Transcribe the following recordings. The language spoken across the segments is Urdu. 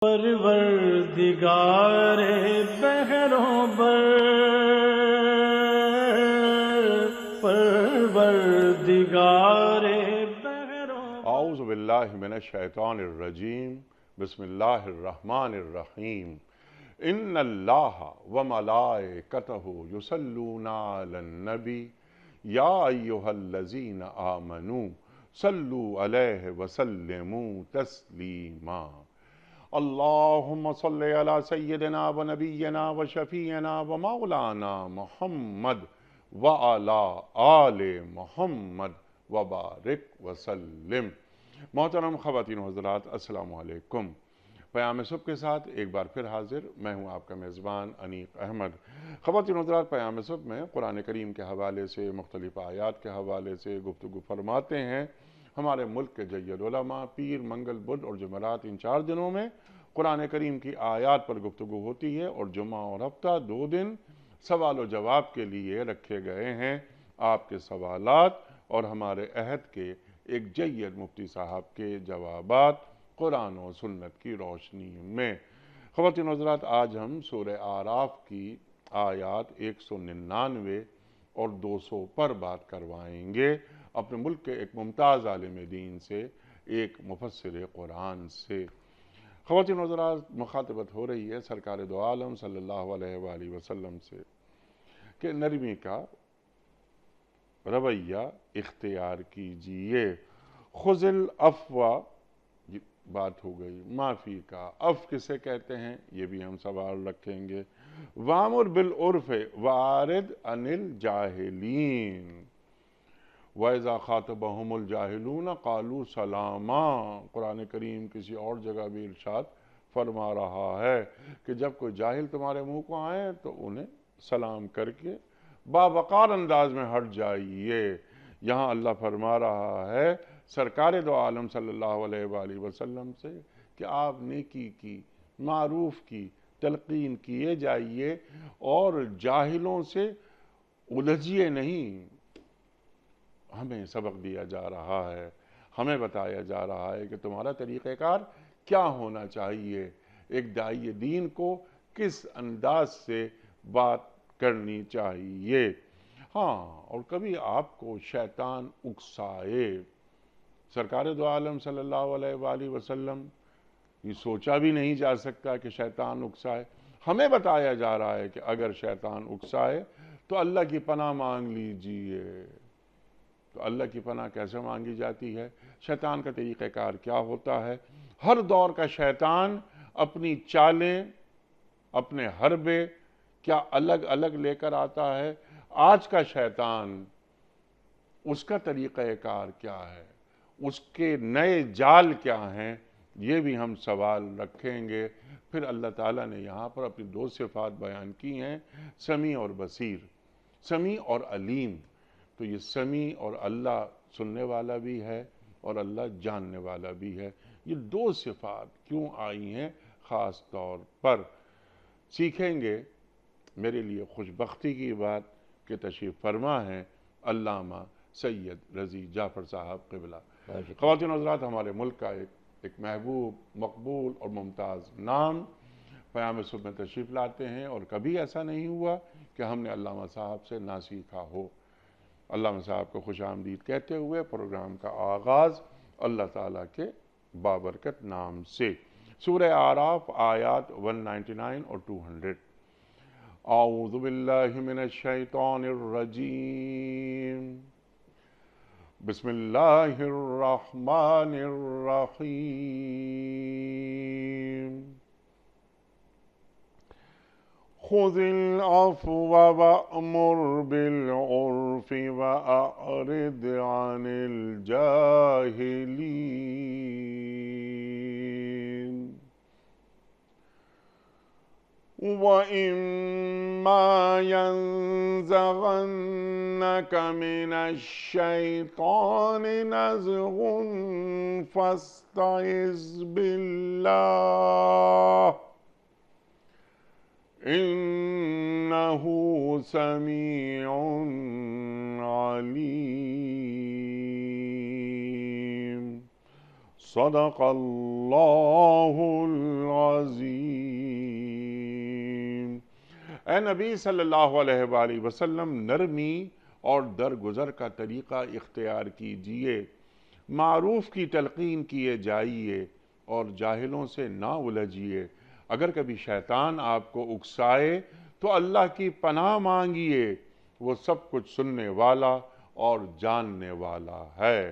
پروردگار بحروں بر، پروردگار بحروں بر۔ اعوذ باللہ من الشیطان الرجیم، بسم اللہ الرحمن الرحیم۔ ان اللہ وملائکتہ یصلون علی النبی یا ایہا الذین آمنوا صلوا علیہ وسلموا تسلیما۔ اللہم صلی علی سیدنا و نبینا و شفیعنا و مولانا محمد وعلی آل محمد وبارک وسلم۔ محترم خواتین و حضرات، السلام علیکم۔ پیام صبح کے ساتھ ایک بار پھر حاضر، میں ہوں آپ کا میزبان انیق احمد۔ خواتین و حضرات، پیام صبح میں قرآن کریم کے حوالے سے، مختلف آیات کے حوالے سے گفتگو فرماتے ہیں۔ ہمارے ملک کے جید علماء پیر، منگل، بدھ اور جمعرات، ان 4 دنوں میں قرآن کریم کی آیات پر گفتگو ہوتی ہے، اور جمعہ اور ہفتہ 2 دن سوال و جواب کے لیے رکھے گئے ہیں۔ آپ کے سوالات اور ہمارے عہد کے ایک جید مفتی صاحب کے جوابات قرآن و سنت کی روشنی میں۔ خواتین و حضرات، آج ہم سورہ اعراف کی آیات 199 اور 200 پر بات کروائیں گے اپنے ملک کے ایک ممتاز عالم دین سے، ایک مفسر قرآن سے۔ خواتین و حضرات، مخاطبت ہو رہی ہے سرکار دو عالم صلی اللہ علیہ وآلہ وسلم سے کہ نرمی کا رویہ اختیار کیجئے۔ خذ العفو، بات ہو گئی معافی کا، عفو کسے کہتے ہیں یہ بھی ہم سوال رکھیں گے۔ وامر بالعرف وعارض عن الجاہلین وَإِذَا خَاطَبَهُمُ الْجَاهِلُونَ قَالُوا سَلَامًا۔ قرآن کریم کسی اور جگہ بھی ارشاد فرما رہا ہے کہ جب کوئی جاہل تمہارے منہ کو آئے تو انہیں سلام کر کے باوقار انداز میں ہٹ جائیے۔ یہاں اللہ فرما رہا ہے سرکار دو عالم صلی اللہ علیہ وآلہ وسلم سے کہ آپ نیکی کی، معروف کی تلقین کیے جائیے اور جاہلوں سے الجھیے نہیں۔ ہمیں سبق دیا جا رہا ہے، ہمیں بتایا جا رہا ہے کہ تمہارا طریقہ کار کیا ہونا چاہیے، ایک داعی دین کو کس انداز سے بات کرنی چاہیے۔ ہاں، اور کبھی آپ کو شیطان اکسائے، سرکار دو عالم صلی اللہ علیہ وآلہ وسلم یہ سوچا بھی نہیں جا سکتا کہ شیطان اکسائے۔ ہمیں بتایا جا رہا ہے کہ اگر شیطان اکسائے تو اللہ کی پناہ مانگ لیجئے۔ تو اللہ کی پناہ کیسے مانگی جاتی ہے؟ شیطان کا طریقہ کار کیا ہوتا ہے؟ ہر دور کا شیطان اپنی چالیں، اپنے حربے کیا الگ الگ لے کر آتا ہے؟ آج کا شیطان، اس کا طریقہ کار کیا ہے؟ اس کے نئے جال کیا ہیں؟ یہ بھی ہم سوال رکھیں گے۔ پھر اللہ تعالیٰ نے یہاں پر اپنی 2 صفات بیان کی ہیں، سمیع اور بصیر، سمیع اور علیم۔ تو یہ سمیع اور اللہ سننے والا بھی ہے اور اللہ جاننے والا بھی ہے۔ یہ 2 صفات کیوں آئی ہیں خاص طور پر؟ سیکھیں گے۔ میرے لیے خوش بختی کی بات کہ تشریف فرما ہے علامہ سید رضی جعفر صاحب قبلہ۔ خواتین و حضرات، ہمارے ملک کا ایک محبوب، مقبول اور ممتاز نام پیام صبح میں تشریف لاتے ہیں، اور کبھی ایسا نہیں ہوا کہ ہم نے علامہ صاحب سے نہ سیکھا ہو۔ علامہ صاحب کو خوش آمدید کہتے ہوئے پروگرام کا آغاز اللہ تعالیٰ کے بابرکت نام سے۔ سورہ اعراف آیات 199 اور 200۔ اعوذ باللہ من الشیطان الرجیم، بسم اللہ الرحمن الرحیم۔ خذ العفو وأمر بالعرف وأعرض عن الجاهلين وإما ينزغنك من الشيطان نزغ فاستعذ بالله إنه سميع عليم۔ صدق اللہ العظیم۔ اے نبی صلی اللہ علیہ وآلہ وسلم، نرمی اور درگزر کا طریقہ اختیار کیجئے، معروف کی تلقین کیے جائیے اور جاہلوں سے نہ الجھیے۔ اگر کبھی شیطان آپ کو اکسائے تو اللہ کی پناہ مانگیے، وہ سب کچھ سننے والا اور جاننے والا ہے۔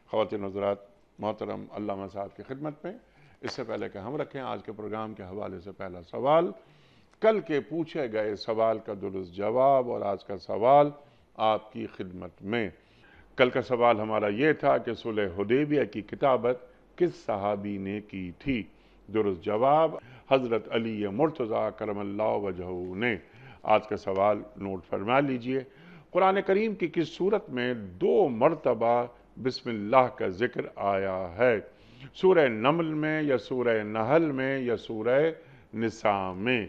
خواتین حضرات، محترم علامہ صاحب کی خدمت میں اس سے پہلے کہ ہم رکھیں آج کے پروگرام کے حوالے سے پہلا سوال، کل کے پوچھے گئے سوال کا درست جواب اور آج کا سوال آپ کی خدمت میں۔ کل کا سوال ہمارا یہ تھا کہ صلح حدیبیہ کی کتابت کس صحابی نے کی تھی؟ درست جواب حضرت علی مرتضیٰ کرم اللہ وجہہ نے۔ آج کا سوال نوٹ فرما لیجئے، قرآن کریم کی کس صورت میں 2 مرتبہ بسم اللہ کا ذکر آیا ہے؟ سورہ نمل میں یا سورہ نحل میں یا سورہ نساء میں؟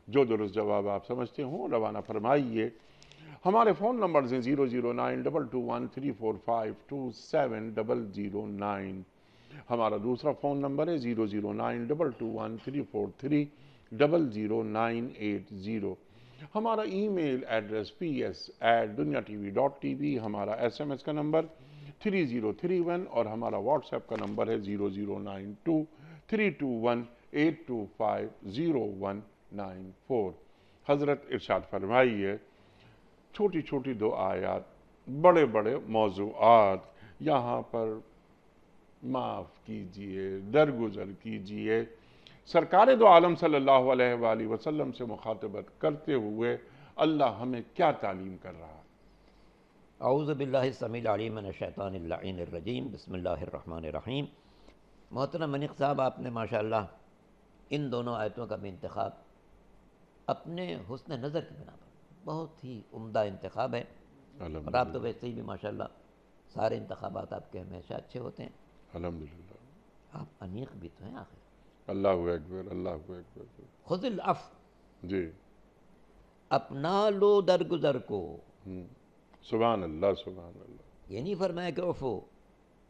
جو درست جواب آپ سمجھتے ہوں روانہ فرمائیے۔ ہمارے فون نمبرز ہیں 00922134527 ہمارا دوسرا فون نمبر ہے 009221343000980۔ ہمارا ای میل ایڈریس ps@duniatv.tv، ہمارا SMS کا نمبر 3031 اور ہمارا واٹس ایپ کا نمبر ہے 009232182509194۔ حضرت ارشاد فرمائیے، چھوٹی چھوٹی 2 آیات، بڑے بڑے موضوعات، یہاں پر معاف کیجئے، درگزر کیجئے۔ سرکار دو عالم صلی اللہ علیہ وآلہ وسلم سے مخاطبت کرتے ہوئے اللہ ہمیں کیا تعلیم کر رہا ہے؟ اعوذ باللہ السمیع العلیم من الشیطان اللعین الرجیم، بسم اللہ الرحمن الرحیم۔ محترم منیق صاحب، آپ نے ماشاءاللہ ان دونوں آیتوں کا بھی انتخاب اپنے حسن نظر کی بنا پر بہت ہی عمدہ انتخاب ہے، اور آپ تو ویسے ہی بھی ماشاءاللہ سارے انتخابات آپ کے ہمیشہ اچھے ہوتے ہیں۔ الحمدللہ۔ آپ انیق بھی تو ہیں آخر۔ اللہ اکبر، اللہ اکبر۔ خذ العفو، جی، اپنا لو درگزر کو۔ سبحان اللہ، سبحان اللہ۔ یہ نہیں فرمایا کہ عفو،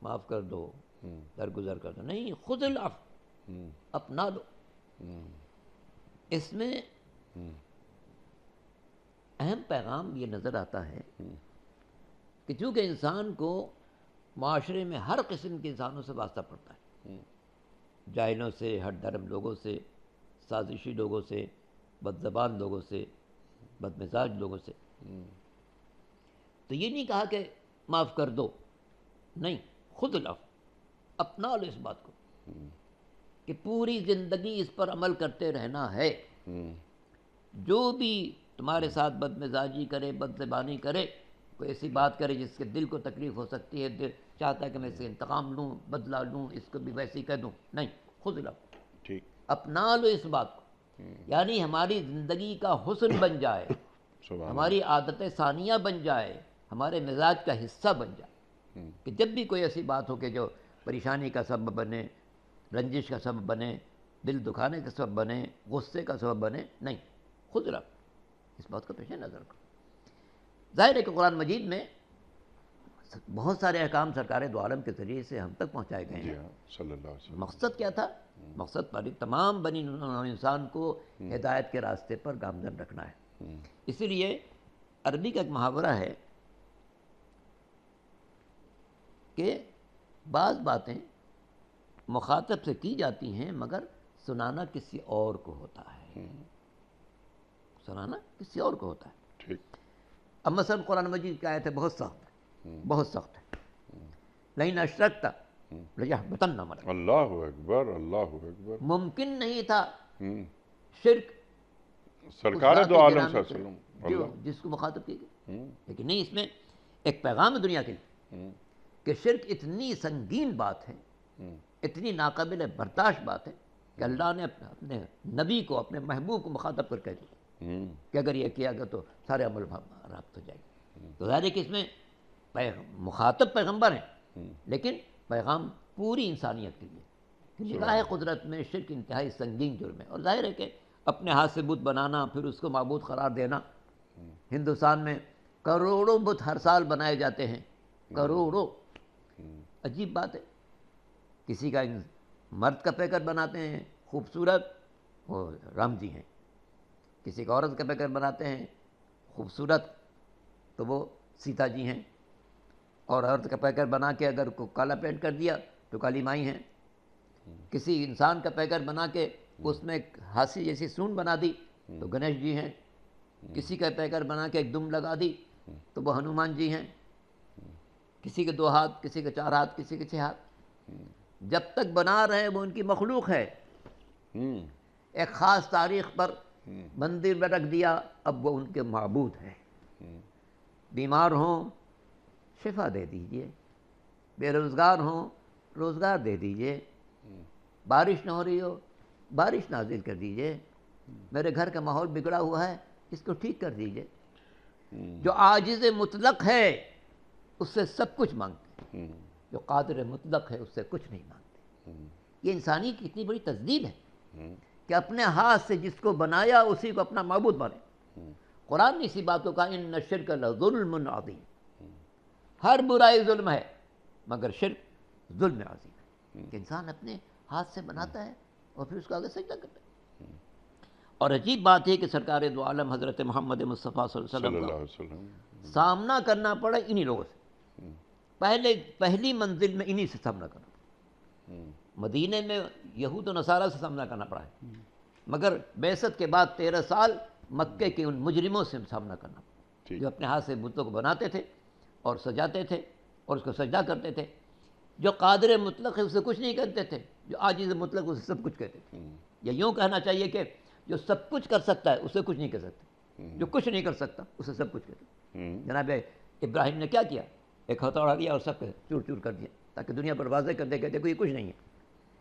معاف کر دو، درگزر کر دو، نہیں، خذ العفو، اپنا لو۔ اس میں اہم پیغام یہ نظر آتا ہے کہ چونکہ انسان کو معاشرے میں ہر قسم کے انسانوں سے واسطہ پڑتا ہے، جاہلوں سے، ہر دھرم لوگوں سے، سازشی لوگوں سے، بد زبان لوگوں سے، بد مزاج لوگوں سے، تو یہ نہیں کہا کہ معاف کر دو، نہیں، خود العفو، اپنا لو اس بات کو کہ پوری زندگی اس پر عمل کرتے رہنا ہے۔ جو بھی تمہارے ساتھ بد مزاجی کرے، بد زبانی کرے، کوئی ایسی بات کرے جس کے دل کو تکلیف ہو سکتی ہے، دل چاہتا ہے کہ میں اس سے انتقام لوں، بدلہ لوں، اس کو بھی ویسے ہی کہہ دوں، نہیں، خود العفو، ٹھیک، اپنا لو اس بات کو، یعنی ہماری زندگی کا حسن بن جائے، ہماری عادت ثانیہ بن جائے، ہمارے مزاج کا حصہ بن جائے، کہ جب بھی کوئی ایسی بات ہو کہ جو پریشانی کا سبب بنے، رنجش کا سبب بنے، دل دکھانے کا سبب بنے، غصے کا سبب بنے، نہیں، خود رکھ، اس بات کو پیش نظر کرو۔ ظاہر ہے کہ قرآن مجید میں بہت سارے احکام سرکار دو عالم کے ذریعے سے ہم تک پہنچائے گئے ہیں۔ صلی اللہ علیہ وسلم۔ مقصد کیا تھا؟ مقصد پر تمام بنی نوع انسان کو ہدایت کے راستے پر گامزن رکھنا ہے۔ اسی لیے عربی کا ایک محاورہ ہے کہ بعض باتیں مخاطب سے کی جاتی ہیں مگر سنانا کسی اور کو ہوتا ہے، سنانا کسی اور کو ہوتا ہے۔ ٹھیک۔ اب مثلا قرآن مجید کی آیت ہے، بہت سخت ہے، بہت سخت ہے، لئن اشرکت لیحبطن عملک۔ اللہ اکبر، اللہ اکبر۔ ممکن نہیں تھا شرک سرکار دو عالم صلی اللہ علیہ وسلم جس کو مخاطب کی گئی، لیکن نہیں، اس میں ایک پیغام ہے دنیا کے لیے کہ شرک اتنی سنگین بات ہے، اتنی ناقابل برداشت بات ہے کہ اللہ نے اپنے نبی کو، اپنے محبوب کو مخاطب کر کہہ دیا کہ اگر یہ کیا گیا تو سارے عمل رابط ہو جائے گا۔ تو ظاہر ہے کہ اس میں مخاطب پیغمبر ہیں، لیکن پیغام پوری انسانیت کے لیے کہ نگاہ قدرت میں شرک انتہائی سنگین جرم ہے، اور ظاہر ہے کہ اپنے ہاتھ سے بت بنانا، پھر اس کو معبود قرار دینا۔ ہندوستان میں کروڑوں بت ہر سال بنائے جاتے ہیں، کروڑوں، عجیب بات ہے کسی کا مرد کا پیکر بناتے ہیں خوبصورت، وہ رام جی ہیں، کسی کا عورت کا پیکر بناتے ہیں خوبصورت تو وہ سیتا جی ہیں، اور عورت کا پیکر بنا کے اگر کو کالا پینٹ کر دیا تو کالی مائی ہیں، کسی انسان کا پیکر بنا کے اس میں ایک ہانسی جیسی سون بنا دی تو گنیش جی ہیں، کسی کا پیکر بنا کے ایک دم لگا دی تو وہ ہنومان جی ہیں، کسی کے 2 ہاتھ، کسی کے 4 ہاتھ، کسی کے 6 ہاتھ، جب تک بنا رہے وہ ان کی مخلوق ہے۔ ایک خاص تاریخ پر مندر میں رکھ دیا، اب وہ ان کے معبود ہیں۔ بیمار ہوں شفا دے دیجئے، بے روزگار ہوں روزگار دے دیجئے، بارش نہ ہو رہی ہو بارش نازل کر دیجئے، میرے گھر کا ماحول بگڑا ہوا ہے اس کو ٹھیک کر دیجئے۔ جو عاجز مطلق ہے اس سے سب کچھ مانگتے ہیں، جو قادر مطلق ہے اس سے کچھ نہیں مانگتے۔ یہ انسانی کی اتنی بڑی تجدید ہے کہ اپنے ہاتھ سے جس کو بنایا اسی کو اپنا معبود مانے۔ قرآن نے اسی بات کو کہا ان الشرک لظلم عظیم، ہر برائی ظلم ہے مگر شرک ظلم عظیم ہے، کہ انسان اپنے ہاتھ سے بناتا ہے اور پھر اس کو آگے سجدہ کرتا ہے۔ اور عجیب بات ہے کہ سرکار دو عالم حضرت محمد مصطفیٰ صلی اللہ علیہ وسلم کا سامنا کرنا پڑا انہی لوگوں سے، پہلی منزل میں انہی سے سامنا کرنا پڑا۔ مدینے میں یہود و نصارہ سے سامنا کرنا پڑا ہے، مگر بعثت کے بعد 13 سال مکے کے ان مجرموں سے سامنا کرنا پڑا جو اپنے ہاتھ سے بتوں کو بناتے تھے اور سجاتے تھے اور اس کو سجدہ کرتے تھے۔ جو قادر مطلق ہے اسے کچھ نہیں کہتے تھے، جو عاجز مطلق اسے سب کچھ کہتے تھے۔ یا یوں کہنا چاہیے کہ جو سب کچھ کر سکتا ہے اسے کچھ نہیں کہہ سکتے، جو کچھ نہیں کر سکتا اسے سب کچھ کہتے ہیں۔ جناب ابراہیم نے کیا کیا؟ ایک ہتھوڑا لیا اور سب کو چور چور کر دیا تاکہ دنیا پر واضح کر دے کہ دیکھو یہ کچھ نہیں ہے۔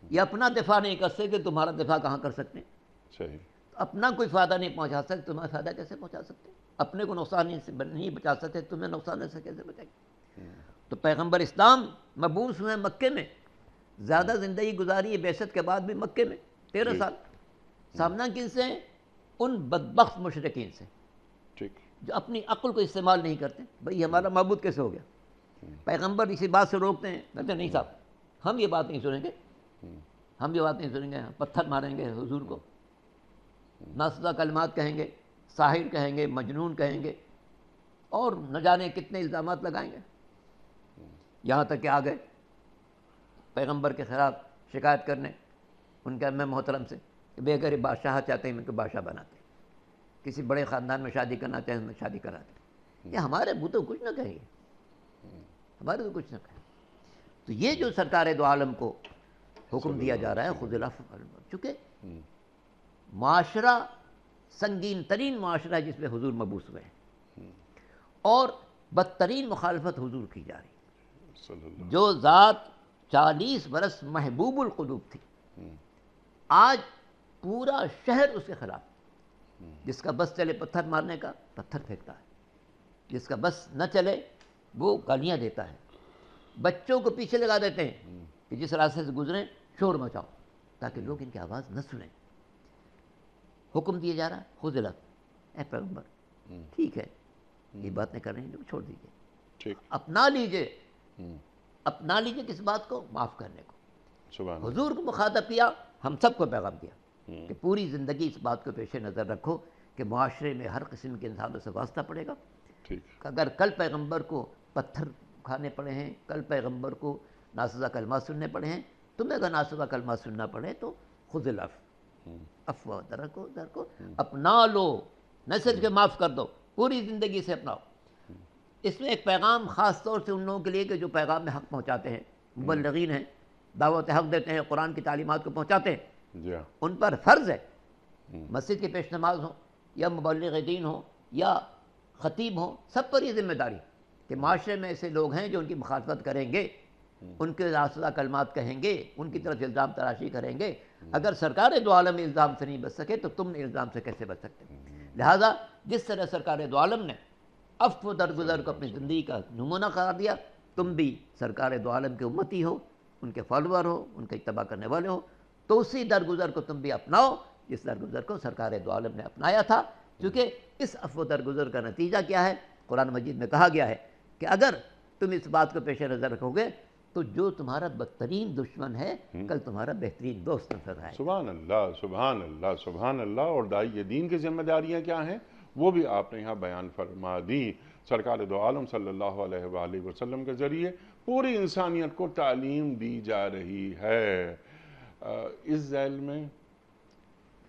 یہ اپنا دفاع نہیں کر سکتے، تمہارا دفاع کہاں کر سکتے ہیں؟ اپنا کوئی فائدہ نہیں پہنچا سکتے، تمہارا فائدہ کیسے پہنچا سکتے؟ اپنے کو نقصان نہیں بچا سکتے، تمہیں نقصان سے کیسے بچائیں گے؟ تو پیغمبر اسلام مبعوث ہوئے مکے میں، زیادہ زندگی گزاری ہے بعثت کے بعد بھی مکے میں 13 سال۔ سامنا کن سے؟ ان بدبخت مشرکین سے جو اپنی عقل کو استعمال نہیں کرتے۔ بھئی ہمارا معبود کیسے ہو گیا؟ پیغمبر اسی بات سے روکتے ہیں، کہتے ہیں نہیں صاحب ہم یہ بات نہیں سنیں گے، ہم یہ بات نہیں سنیں گے، پتھر ماریں گے حضور کو، ناسزا کلمات کہیں گے، ساحر کہیں گے، مجنون کہیں گے، اور نہ جانے کتنے الزامات لگائیں گے۔ یہاں تک کہ آ گئے پیغمبر کے خلاف شکایت کرنے ان کے امام محترم سے کہ بے اگر بادشاہ چاہتے ہیں ان کو بادشاہ بناتے ہیں، کسی بڑے خاندان میں شادی کرنا چاہیں ان شادی کراتے ہیں۔ یہ ہمارے منہ تو کچھ نہ کہیں گے، ہمارے تو کچھ نہ کہیں۔ تو یہ جو سرکار دو عالم کو حکم دیا جا رہا ہے خذ العفو، چونکہ معاشرہ سنگین ترین معاشرہ ہے جس میں حضور مبعوث ہوئے ہیں، اور بدترین مخالفت حضور کی جا رہی ہے۔ جو ذات 40 برس محبوب القلوب تھی آج پورا شہر اس کے خلاف، جس کا بس چلے پتھر مارنے کا پتھر پھینکتا ہے، جس کا بس نہ چلے وہ گالیاں دیتا ہے، بچوں کو پیچھے لگا دیتے ہیں کہ جس راستے سے گزریں شور مچاؤ تاکہ لوگ ان کی آواز نہ سنیں۔ حکم دیا جا رہا ہے خذ العفو، اے پیغمبر ٹھیک ہے یہ باتیں کر رہے ہیں لوگ چھوڑ دیجئے، اپنا لیجئے کس بات کو؟ معاف کرنے کو۔ حضور کو مخاطب کیا، ہم سب کو پیغام دیا کہ پوری زندگی اس بات کو پیش نظر رکھو کہ معاشرے میں ہر قسم کے انسانوں سے واسطہ پڑے گا۔ اگر کل پیغمبر کو پتھر کھانے پڑے ہیں، کل پیغمبر کو ناسزا کلمات سننے پڑے ہیں، تمہیں اگر ناسزا کلمات سننا پڑے تو خذ العفو، عفو در کو اپنا لو، نہ صرف کہ معاف کر دو، پوری زندگی سے اپناؤ۔ اس میں ایک پیغام خاص طور سے ان لوگوں کے لیے کہ جو پیغام میں حق پہنچاتے ہیں، مبلغین ہیں، دعوت حق دیتے ہیں، قرآن کی تعلیمات کو پہنچاتے ہیں، ان پر فرض ہے مسجد کی پیش نماز ہو یا مبلغ دین ہو یا خطیب ہو، سب پر یہ ذمہ داری کہ معاشرے میں ایسے لوگ ہیں جو ان کی مخالفت کریں گے، ان کے ناسزا کلمات کہیں گے، ان کی طرف الزام تراشی کریں گے۔ اگر سرکار دو عالم الزام سے نہیں بچ سکے تو تم الزام سے کیسے بچ سکتے؟ لہذا جس طرح سرکار دو عالم نے عفو درگزر کو اپنی زندگی کا نمونہ قرار دیا، تم بھی سرکار دو عالم کے امتی ہو، ان کے فالوور ہو، ان کا اتباع کرنے والے ہو، تو اسی درگزر کو تم بھی اپناؤ جس درگزر کو سرکار دو عالم نے اپنایا تھا۔ کیونکہ اس عفو درگزر کا نتیجہ کیا ہے؟ قرآن مجید میں کہا گیا ہے کہ اگر تم اس بات کو پیش نظر رکھو گے تو جو تمہارا بدترین دشمن ہے کل تمہارا بہترین دوست نظر آئے. سبحان اللہ، سبحان اللہ، سبحان اللہ. اور داعی دین کی ذمہ داریاں کیا ہیں وہ بھی آپ نے یہاں بیان فرما دی. سرکار دو عالم صلی اللہ علیہ وآلہ وسلم کے ذریعے پوری انسانیت کو تعلیم دی جا رہی ہے. اس ذیل میں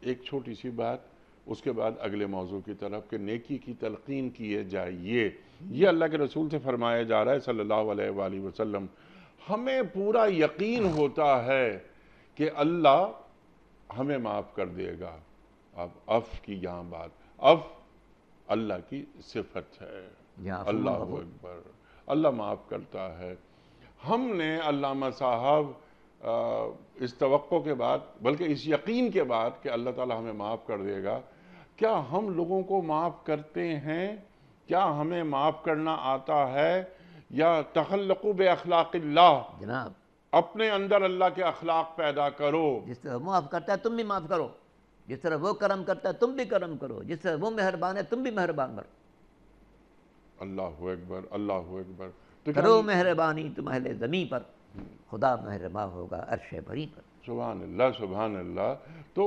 ایک چھوٹی سی بات، اس کے بعد اگلے موضوع کی طرف کہ نیکی کی تلقین کیے جائیے. یہ اللہ کے رسول سے فرمایا جا رہا ہے صلی اللہ علیہ وآلہ وسلم. ہمیں پورا یقین ہوتا ہے کہ اللہ ہمیں معاف کر دے گا. اب عفو کی یہاں بات، عفو اللہ کی صفت ہے. اللہ اکبر، اللہ معاف کرتا ہے. ہم نے علامہ صاحب اس توقع کے بعد، بلکہ اس یقین کے بعد کہ اللہ تعالی ہمیں معاف کر دے گا، کیا ہم لوگوں کو معاف کرتے ہیں؟ کیا ہمیں معاف کرنا آتا ہے؟ یا تخلقوا باخلاق اللہ، جناب اپنے اندر اللہ کے اخلاق پیدا کرو. جس طرح وہ معاف کرتا ہے تم بھی معاف کرو، جس طرح وہ کرم کرتا ہے تم بھی کرم کرو، جس طرح وہ مہربان ہے تم بھی مہربان بنو. اللہ اکبر، اللہ اکبر. تو کرو مہربانی تم اہل زمین پر، خدا مہربان ہوگا عرش بری پر. سبحان اللہ، سبحان اللہ. تو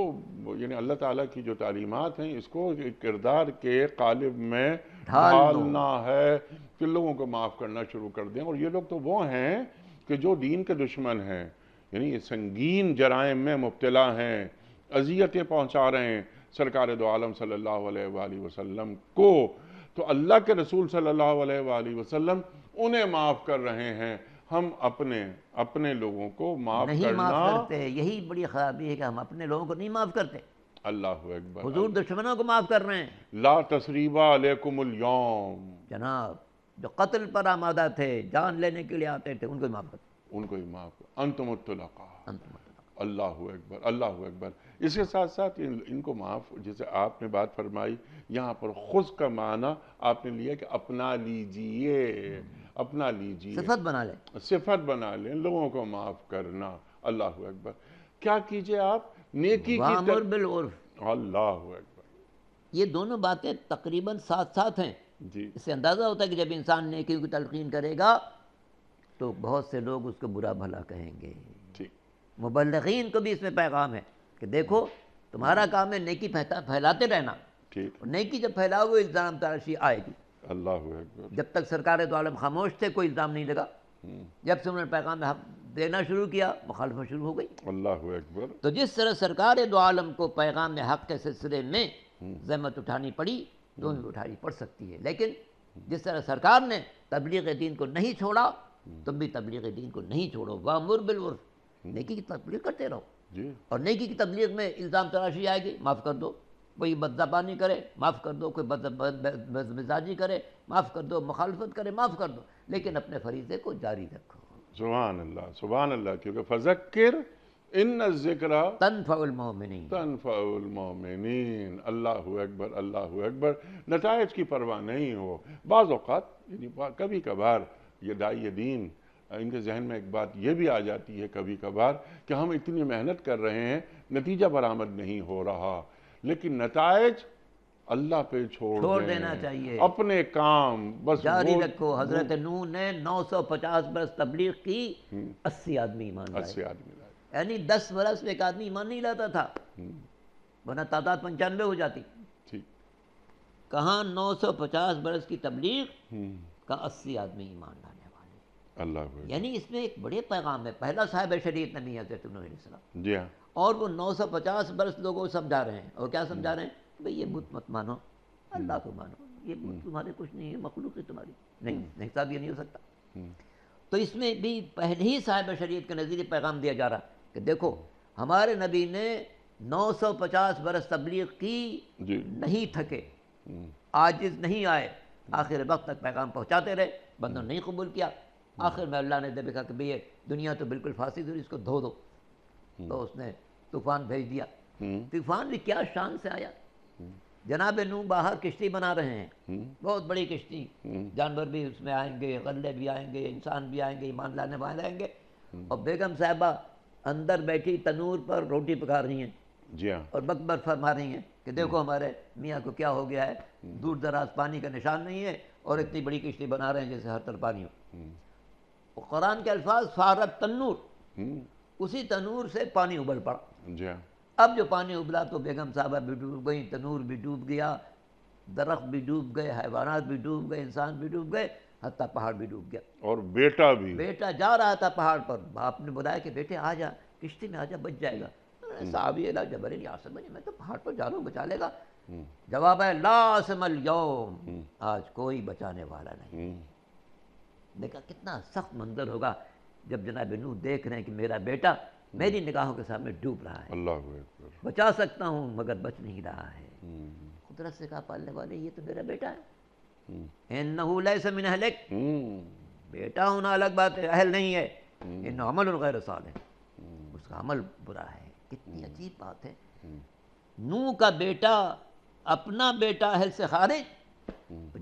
یعنی اللہ تعالیٰ کی جو تعلیمات ہیں اس کو کردار کے قالب میں ڈھالنا ہے کہ لوگوں کو معاف کرنا شروع کر دیں. اور یہ لوگ تو وہ ہیں کہ جو دین کے دشمن ہیں، یعنی یہ سنگین جرائم میں مبتلا ہیں، اذیتیں پہنچا رہے ہیں سرکار دو عالم صلی اللہ علیہ وآلہ وسلم کو. تو اللہ کے رسول صلی اللہ علیہ وآلہ وسلم انہیں معاف کر رہے ہیں. ہم اپنے لوگوں کو معاف نہیں کرنا معاف کرتے. یہی بڑی خرابی ہے کہ ہم اپنے لوگوں کو نہیں معاف کرتے. اللہ اکبر. حضور دشمنوں کو معاف کر رہے ہیں. لا تثریب علیکم اليوم. جناب جو قتل پر آمادہ تھے، جان لینے کے لیے آتے تھے، ان کو معاف کرتے. ان کو ہی معاف کر. انتم الطلقاء. انتم اللہ اکبر، اللہ اکبر. اس کے ساتھ ساتھ ان کو معاف، جیسے آپ نے بات فرمائی یہاں پر خذ کا معنی آپ نے لیا کہ اپنا لیجئے، اپنا لیجئے، صفت بنا لیں. صفت بنا لیں لوگوں کو معاف کرنا. اللہ اکبر. کیا کیجئے آپ؟ نیکی وامر کی بالعرف. اللہ اکبر. یہ دونوں باتیں تقریباً ساتھ ساتھ ہیں. جی اس سے اندازہ ہوتا ہے کہ جب انسان نیکی کی تلقین کرے گا تو بہت سے لوگ اس کو برا بھلا کہیں گے. ٹھیک. مبلغین کو بھی اس میں پیغام ہے کہ دیکھو تمہارا کام ہے نیکی پھیلاتے رہنا. ٹھیک. اور نیکی جب پھیلاؤ گے الزام تراشی آئے گی. اللہ اکبر. جب تک سرکار دو عالم خاموش تھے کوئی الزام نہیں لگا. جب سے انہوں نے پیغام حق دینا شروع کیا مخالفت شروع ہو گئی. اللہ اکبر. تو جس طرح سرکار دو عالم کو پیغام حق کے سلسلے میں زحمت اٹھانی پڑی تو بھی اٹھانی پڑ سکتی ہے. لیکن جس طرح سرکار نے تبلیغ دین کو نہیں چھوڑا تم بھی تبلیغ دین کو نہیں چھوڑو. وامر بالعرف، نیکی کی تبلیغ کرتے رہو. جی. اور نیکی کی تبلیغ میں الزام تراشی آئے گی، معاف کر دو. کوئی بدزبانی کرے معاف کر دو، کوئی بدمزاجی کرے معاف کر دو، مخالفت کرے معاف کر دو، لیکن اپنے فریضے کو جاری رکھو. سبحان اللہ، سبحان اللہ. کیونکہ فذکر ان الذکرى تنفع المؤمنین. تنفع المؤمنین. اللہ اکبر، اللہ اکبر. نتائج کی پرواہ نہیں ہو. بعض اوقات یعنی کبھی کبھار یہ داعی دین ان کے ذہن میں ایک بات یہ بھی آ جاتی ہے کبھی کبھار کہ ہم اتنی محنت کر رہے ہیں نتیجہ برآمد نہیں ہو رہا، لیکن نتائج اللہ پہ چھوڑ دینا چاہیے. اپنے کام بس جاری رکھو. حضرت نوح نے 950 برس تبلیغ کی، 80 آدمی ایمان لائے. 80 آدمی لائے. یعنی 10 برس میں ایک آدمی ایمان نہیں لاتا تھا، ورنہ تعداد 95 ہو جاتی. ٹھیک. کہاں 950 برس کی تبلیغ کا 80 آدمی ایمان لانے والے. اللہ اکبر. یعنی اس میں ایک بڑے پیغام ہے. پہلا صاحب شریعت نبی حضرت نوح علیہ السلام. جی ہاں. اور وہ 950 برس لوگوں کو سمجھا رہے ہیں. اور کیا سمجھا رہے ہیں؟ بھئی یہ بت مت مانو، اللہ کو مانو. یہ بت تمہارے کچھ نہیں ہے، مخلوق ہے تمہاری. نہیں صاحب یہ نہیں ہو سکتا. تو اس میں بھی پہلے ہی صاحب شریعت کے نظریے پیغام دیا جا رہا کہ دیکھو ہمارے نبی نے 950 برس تبلیغ کی، نہیں تھکے، عاجز نہیں آئے، آخر وقت تک پیغام پہنچاتے رہے. بندوں نے نہیں قبول کیا. آخر میں اللہ نے دیکھا کہ بھئی دنیا تو بالکل فاسد ہوئی، اس کو دھو دو. تو اس نے طوفان بھیج دیا. طوفان بھی کیا شان سے آیا. جناب نوح باہر کشتی بنا رہے ہیں، بہت بڑی کشتی. جانور بھی اس میں آئیں گے، غلے بھی آئیں گے، انسان بھی آئیں گے، ایمان لانے والے آئیں گے. اور بیگم صاحبہ اندر بیٹھی تنور پر روٹی پکا رہی ہیں. جی ہاں. اور بکبر فرما رہی ہیں کہ دیکھو ہمارے میاں کو کیا ہو گیا ہے، دور دراز پانی کا نشان نہیں ہے اور اتنی بڑی کشتی بنا رہے ہیں جیسے ہر طرف پانی ہو. قرآن کے الفاظ فارت تنور، ہوں، اسی تنور سے پانی ابل پڑا. جی ہاں، اب جو پانی ابلا تو بیگم صاحبہ بھی ڈوب گئی، تنور بھی ڈوب گیا، درخت بھی ڈوب گئے، حیوانات بھی ڈوب گئے، انسان بھی ڈوب گئے، حتیٰ پہاڑ بھی ڈوب گیا. اور بیٹا بھی. بیٹا جا رہا تھا پہاڑ پر، باپ نے بلایا کہ بیٹے آ جا، کشتی میں آ جا، بچ جائے گا. صحابی الا جبل یاسر بنی، میں تو پہاڑ پر جا رہا ہوں، بچا لے گا. جواب ہے لا عاصم اليوم، آج کوئی بچانے والا نہیں. دیکھا کتنا سخت منظر ہوگا جب جناب نوح دیکھ رہے ہیں کہ میرا بیٹا میری نگاہوں کے سامنے ڈوب رہا ہے، اللہ اکبر. بچا سکتا ہوں مگر بچ نہیں رہا ہے. قدرت سے کہا پالنے والے یہ تو میرا بیٹا ہے. انہ لیس من اہلک، بیٹا ہونا الگ بات ہے، اہل نہیں ہے. انہ عمل غیر صالح، اس کا عمل برا ہے. کتنی عجیب بات ہے. نوح کا بیٹا اپنا بیٹا اہل سے خارج.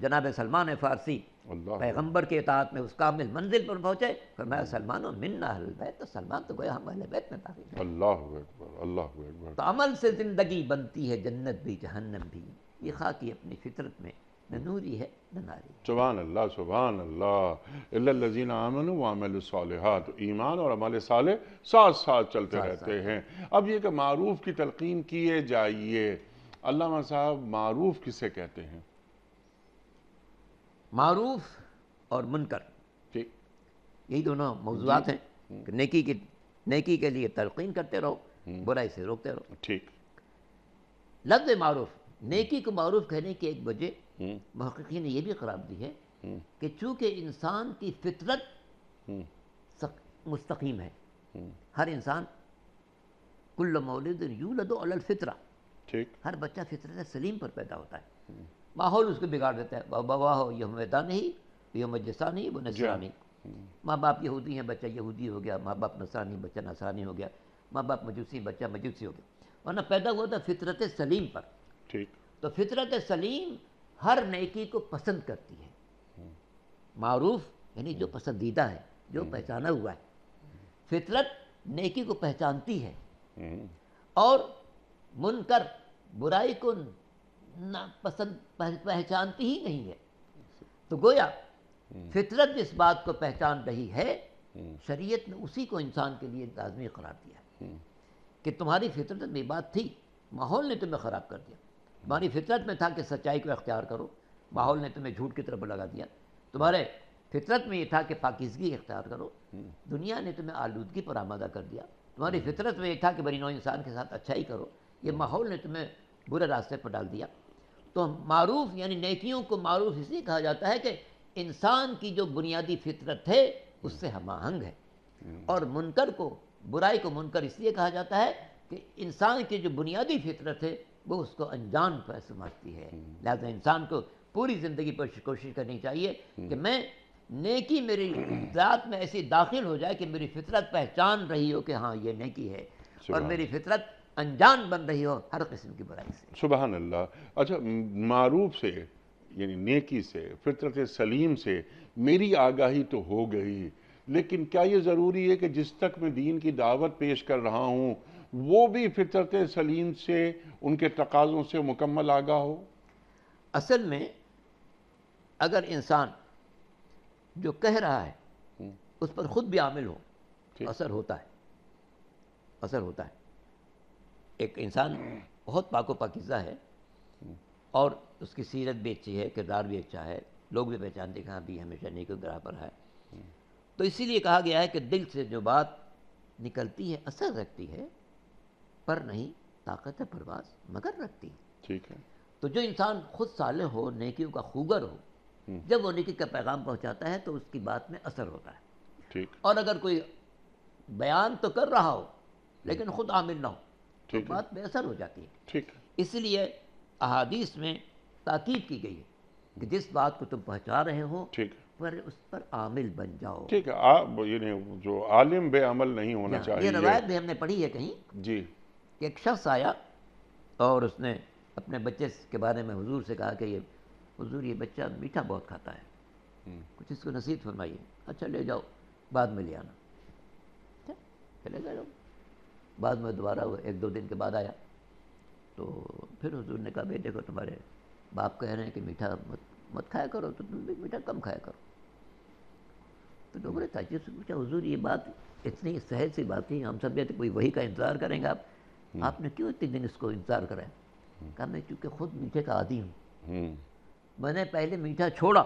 جناب سلمان فارسی اللہ پیغمبر کے اطاعت میں اس کامل منزل پر پہنچے، فرمایا سلمان منا اہل بیت، تو سلمان تو گویا ہم اہل بیت میں داخل ہیں. اللہ اکبر، اللہ اکبر. تو عمل سے زندگی بنتی ہے، جنت بھی جہنم بھی. یہ خاکی اپنی فطرت میں نہ نوری ہے نہ ناری. سبحان اللہ، سبحان اللہ. الا الذین آمنوا وعملوا الصالحات، ایمان اور عمل صالح ساتھ ساتھ چلتے رہتے ہیں. اب یہ کہ معروف کی تلقین کیے جائیے. علامہ صاحب معروف کسے کہتے ہیں؟ معروف اور منکر، ٹھیک، یہی دونوں موضوعات ہیں کہ نیکی کے لیے تلقین کرتے رہو، برائی سے روکتے رہو. ٹھیک. لفظ معروف، نیکی کو معروف کہنے کی ایک وجہ محققین نے یہ بھی قرار دی ہے کہ چونکہ انسان کی فطرت مستقیم ہے. ہر انسان کل مولود یولد علی الفطرہ، ٹھیک، ہر بچہ فطرت سلیم پر پیدا ہوتا ہے. ماحول اس کو بگاڑ دیتا ہے. بابا ہو یہ میدان نہیں، یہ مجسا نہیں، وہ نصرانی. ماں باپ یہودی ہیں، بچہ یہودی ہو گیا. ماں باپ نصرانی، بچہ نصرانی ہو گیا. ماں باپ مجوسی، بچہ مجوسی ہو گیا. ورنہ پیدا ہوا تھا فطرت سلیم پر. ٹھیک. تو فطرت سلیم ہر نیکی کو پسند کرتی ہے. معروف یعنی جو پسندیدہ ہے، جو پہچانا ہوا ہے. فطرت نیکی کو پہچانتی ہے، اور منکر برائی کو پسند پہچانتی ہی نہیں ہے. تو گویا فطرت جس بات کو پہچان رہی ہے، شریعت نے اسی کو انسان کے لیے لازمی قرار دیا ہے کہ تمہاری فطرت میں بات تھی، ماحول نے تمہیں خراب کر دیا. تمہاری فطرت میں تھا کہ سچائی کو اختیار کرو، ماحول نے تمہیں جھوٹ کی طرف لگا دیا. تمہارے فطرت میں یہ تھا کہ پاکیزگی اختیار کرو، دنیا نے تمہیں آلودگی پر آمادہ کر دیا. تمہاری فطرت میں یہ تھا کہ بنی نوع انسان کے ساتھ اچھائی کرو، یہ ماحول نے تمہیں برے راستے پر ڈال دیا. تو معروف یعنی نیکیوں کو معروف اس لیے کہا جاتا ہے کہ انسان کی جو بنیادی فطرت ہے اس سے ہم آہنگ ہے. اور منکر کو، برائی کو منکر اس لیے کہا جاتا ہے کہ انسان کی جو بنیادی فطرت ہے وہ اس کو انجان پر سمجھتی ہے. لہذا انسان کو پوری زندگی پر کوشش کرنی چاہیے کہ میں نیکی میری ذات میں ایسی داخل ہو جائے کہ میری فطرت پہچان رہی ہو کہ ہاں یہ نیکی ہے، اور میری فطرت انجان بن رہی ہو ہر قسم کی برائی سے. سبحان اللہ. اچھا، معروف سے یعنی نیکی سے، فطرت سلیم سے میری آگاہی تو ہو گئی، لیکن کیا یہ ضروری ہے کہ جس تک میں دین کی دعوت پیش کر رہا ہوں وہ بھی فطرت سلیم سے، ان کے تقاضوں سے مکمل آگاہ ہو؟ اصل میں اگر انسان جو کہہ رہا ہے اس پر خود بھی عامل ہو، اثر ہوتا ہے. اثر ہوتا ہے. ایک انسان بہت پاک و پاکیزہ ہے اور اس کی سیرت بھی اچھی ہے، کردار بھی اچھا ہے، لوگ بھی پہچانتے کہ ہاں بھی ہمیشہ نیکی کی راہ پر ہے. تو اسی لیے کہا گیا ہے کہ دل سے جو بات نکلتی ہے اثر رکھتی ہے، پر نہیں طاقت پرواز مگر رکھتی ہے. ٹھیک ہے. تو جو انسان خود صالح ہو، نیکیوں کا خوگر ہو، جب وہ نیکی کا پیغام پہنچاتا ہے تو اس کی بات میں اثر ہوتا ہے. ٹھیک. اور اگر کوئی بیان تو کر رہا ہو لیکن خود عامل نہ ہو تو بات بے اثر ہو جاتی ہے. ٹھیک. اس لیے احادیث میں تاکید کی گئی ہے کہ جس بات کو تم پہنچا رہے ہو پر اس پر عامل بن جاؤ. ٹھیک ہے. آپ یعنی جو عالم بے عمل نہیں ہونا چاہیے. یہ روایت بھی ہم نے پڑھی ہے کہیں جی کہ ایک شخص آیا اور اس نے اپنے بچے کے بارے میں حضور سے کہا کہ یہ حضور یہ بچہ میٹھا بہت کھاتا ہے، کچھ اس کو نصیحت فرمائیے. اچھا لے جاؤ، بعد میں لے آنا. چلے گئے. بعد میں دوبارہ وہ 1-2 دن کے بعد آیا تو پھر حضور نے کہا بھائی دیکھو تمہارے باپ کہہ رہے ہیں کہ میٹھا مت کھایا کرو، تو تم بھی میٹھا کم کھایا کرو. تو لوگوں نے تعجب سے پوچھا حضور یہ بات اتنی سہل سی بات تھی, ہم سمجھے تھے کوئی وہی کا انتظار کریں گے آپ نے کیوں اتنے دن اس کو انتظار کرا ہے؟ کہا میں چونکہ خود میٹھے کا عادی ہوں, میں نے پہلے میٹھا چھوڑا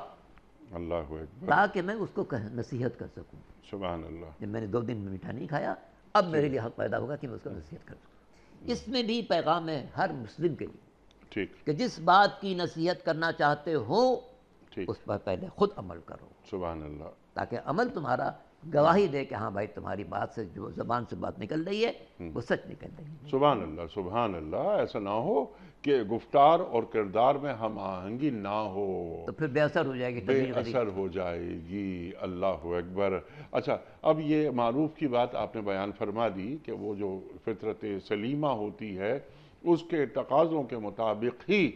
اللہ اکبر, تاکہ میں اس کو نصیحت کر سکوں. سبحان اللہ. جب میں نے 2 دن میں میٹھا نہیں کھایا, اب میرے لیے حق پیدا ہوگا کہ میں اس کو نصیحت کر سکوں. اس میں بھی پیغام ہے ہر مسلم کے لیے ٹھیک, کہ جس بات کی نصیحت کرنا چاہتے ہو ٹھیک, اس پر پہلے خود عمل کرو, سبحان اللہ. تاکہ عمل تمہارا گواہی دے کہ ہاں بھائی تمہاری بات سے جو زبان سے بات نکل رہی ہے وہ سچ نکل رہی ہے. سبحان اللہ, سبحان اللہ. ایسا نہ ہو کہ گفتار اور کردار میں ہم آہنگی نہ ہو, تو پھر بے اثر ہو جائے گی, بے اثر ہو جائے گی. اللہ اکبر. اچھا, اب یہ معروف کی بات آپ نے بیان فرما دی کہ وہ جو فطرت سلیمہ ہوتی ہے اس کے تقاضوں کے مطابق ہی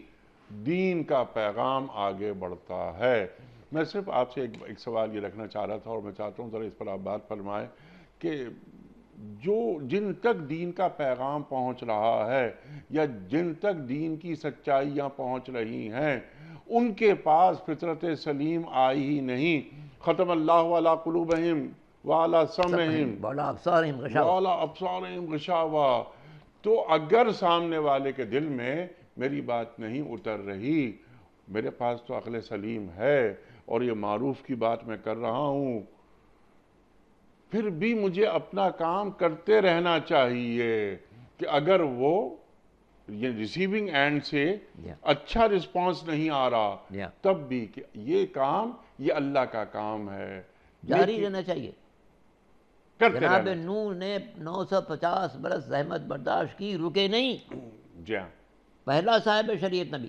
دین کا پیغام آگے بڑھتا ہے. میں صرف آپ سے ایک سوال یہ رکھنا چاہ رہا تھا, اور میں چاہتا ہوں ذرا اس پر آپ بات فرمائیں کہ جن تک دین کا پیغام پہنچ رہا ہے یا جن تک دین کی سچائیاں پہنچ رہی ہیں ان کے پاس فطرت سلیم آئی ہی نہیں. ختم اللہ علی قلوبہم وعلی سمعہم وعلی ابصارہم غشاوہ, وعلی ابصارہم غشاوہ. تو اگر سامنے والے کے دل میں میری بات نہیں اتر رہی, میرے پاس تو عقل سلیم ہے اور یہ معروف کی بات میں کر رہا ہوں, پھر بھی مجھے اپنا کام کرتے رہنا چاہیے کہ اگر وہ یہ ریسیونگ اینڈ سے اچھا رسپانس نہیں آ رہا تب بھی کہ یہ کام یہ اللہ کا کام ہے, جاری رہنا چاہیے. کرتے جناب رہنا. نوح نے 950 برس زحمت برداشت کی, رکے نہیں. جی ہاں, پہلا صاحب شریعت نبی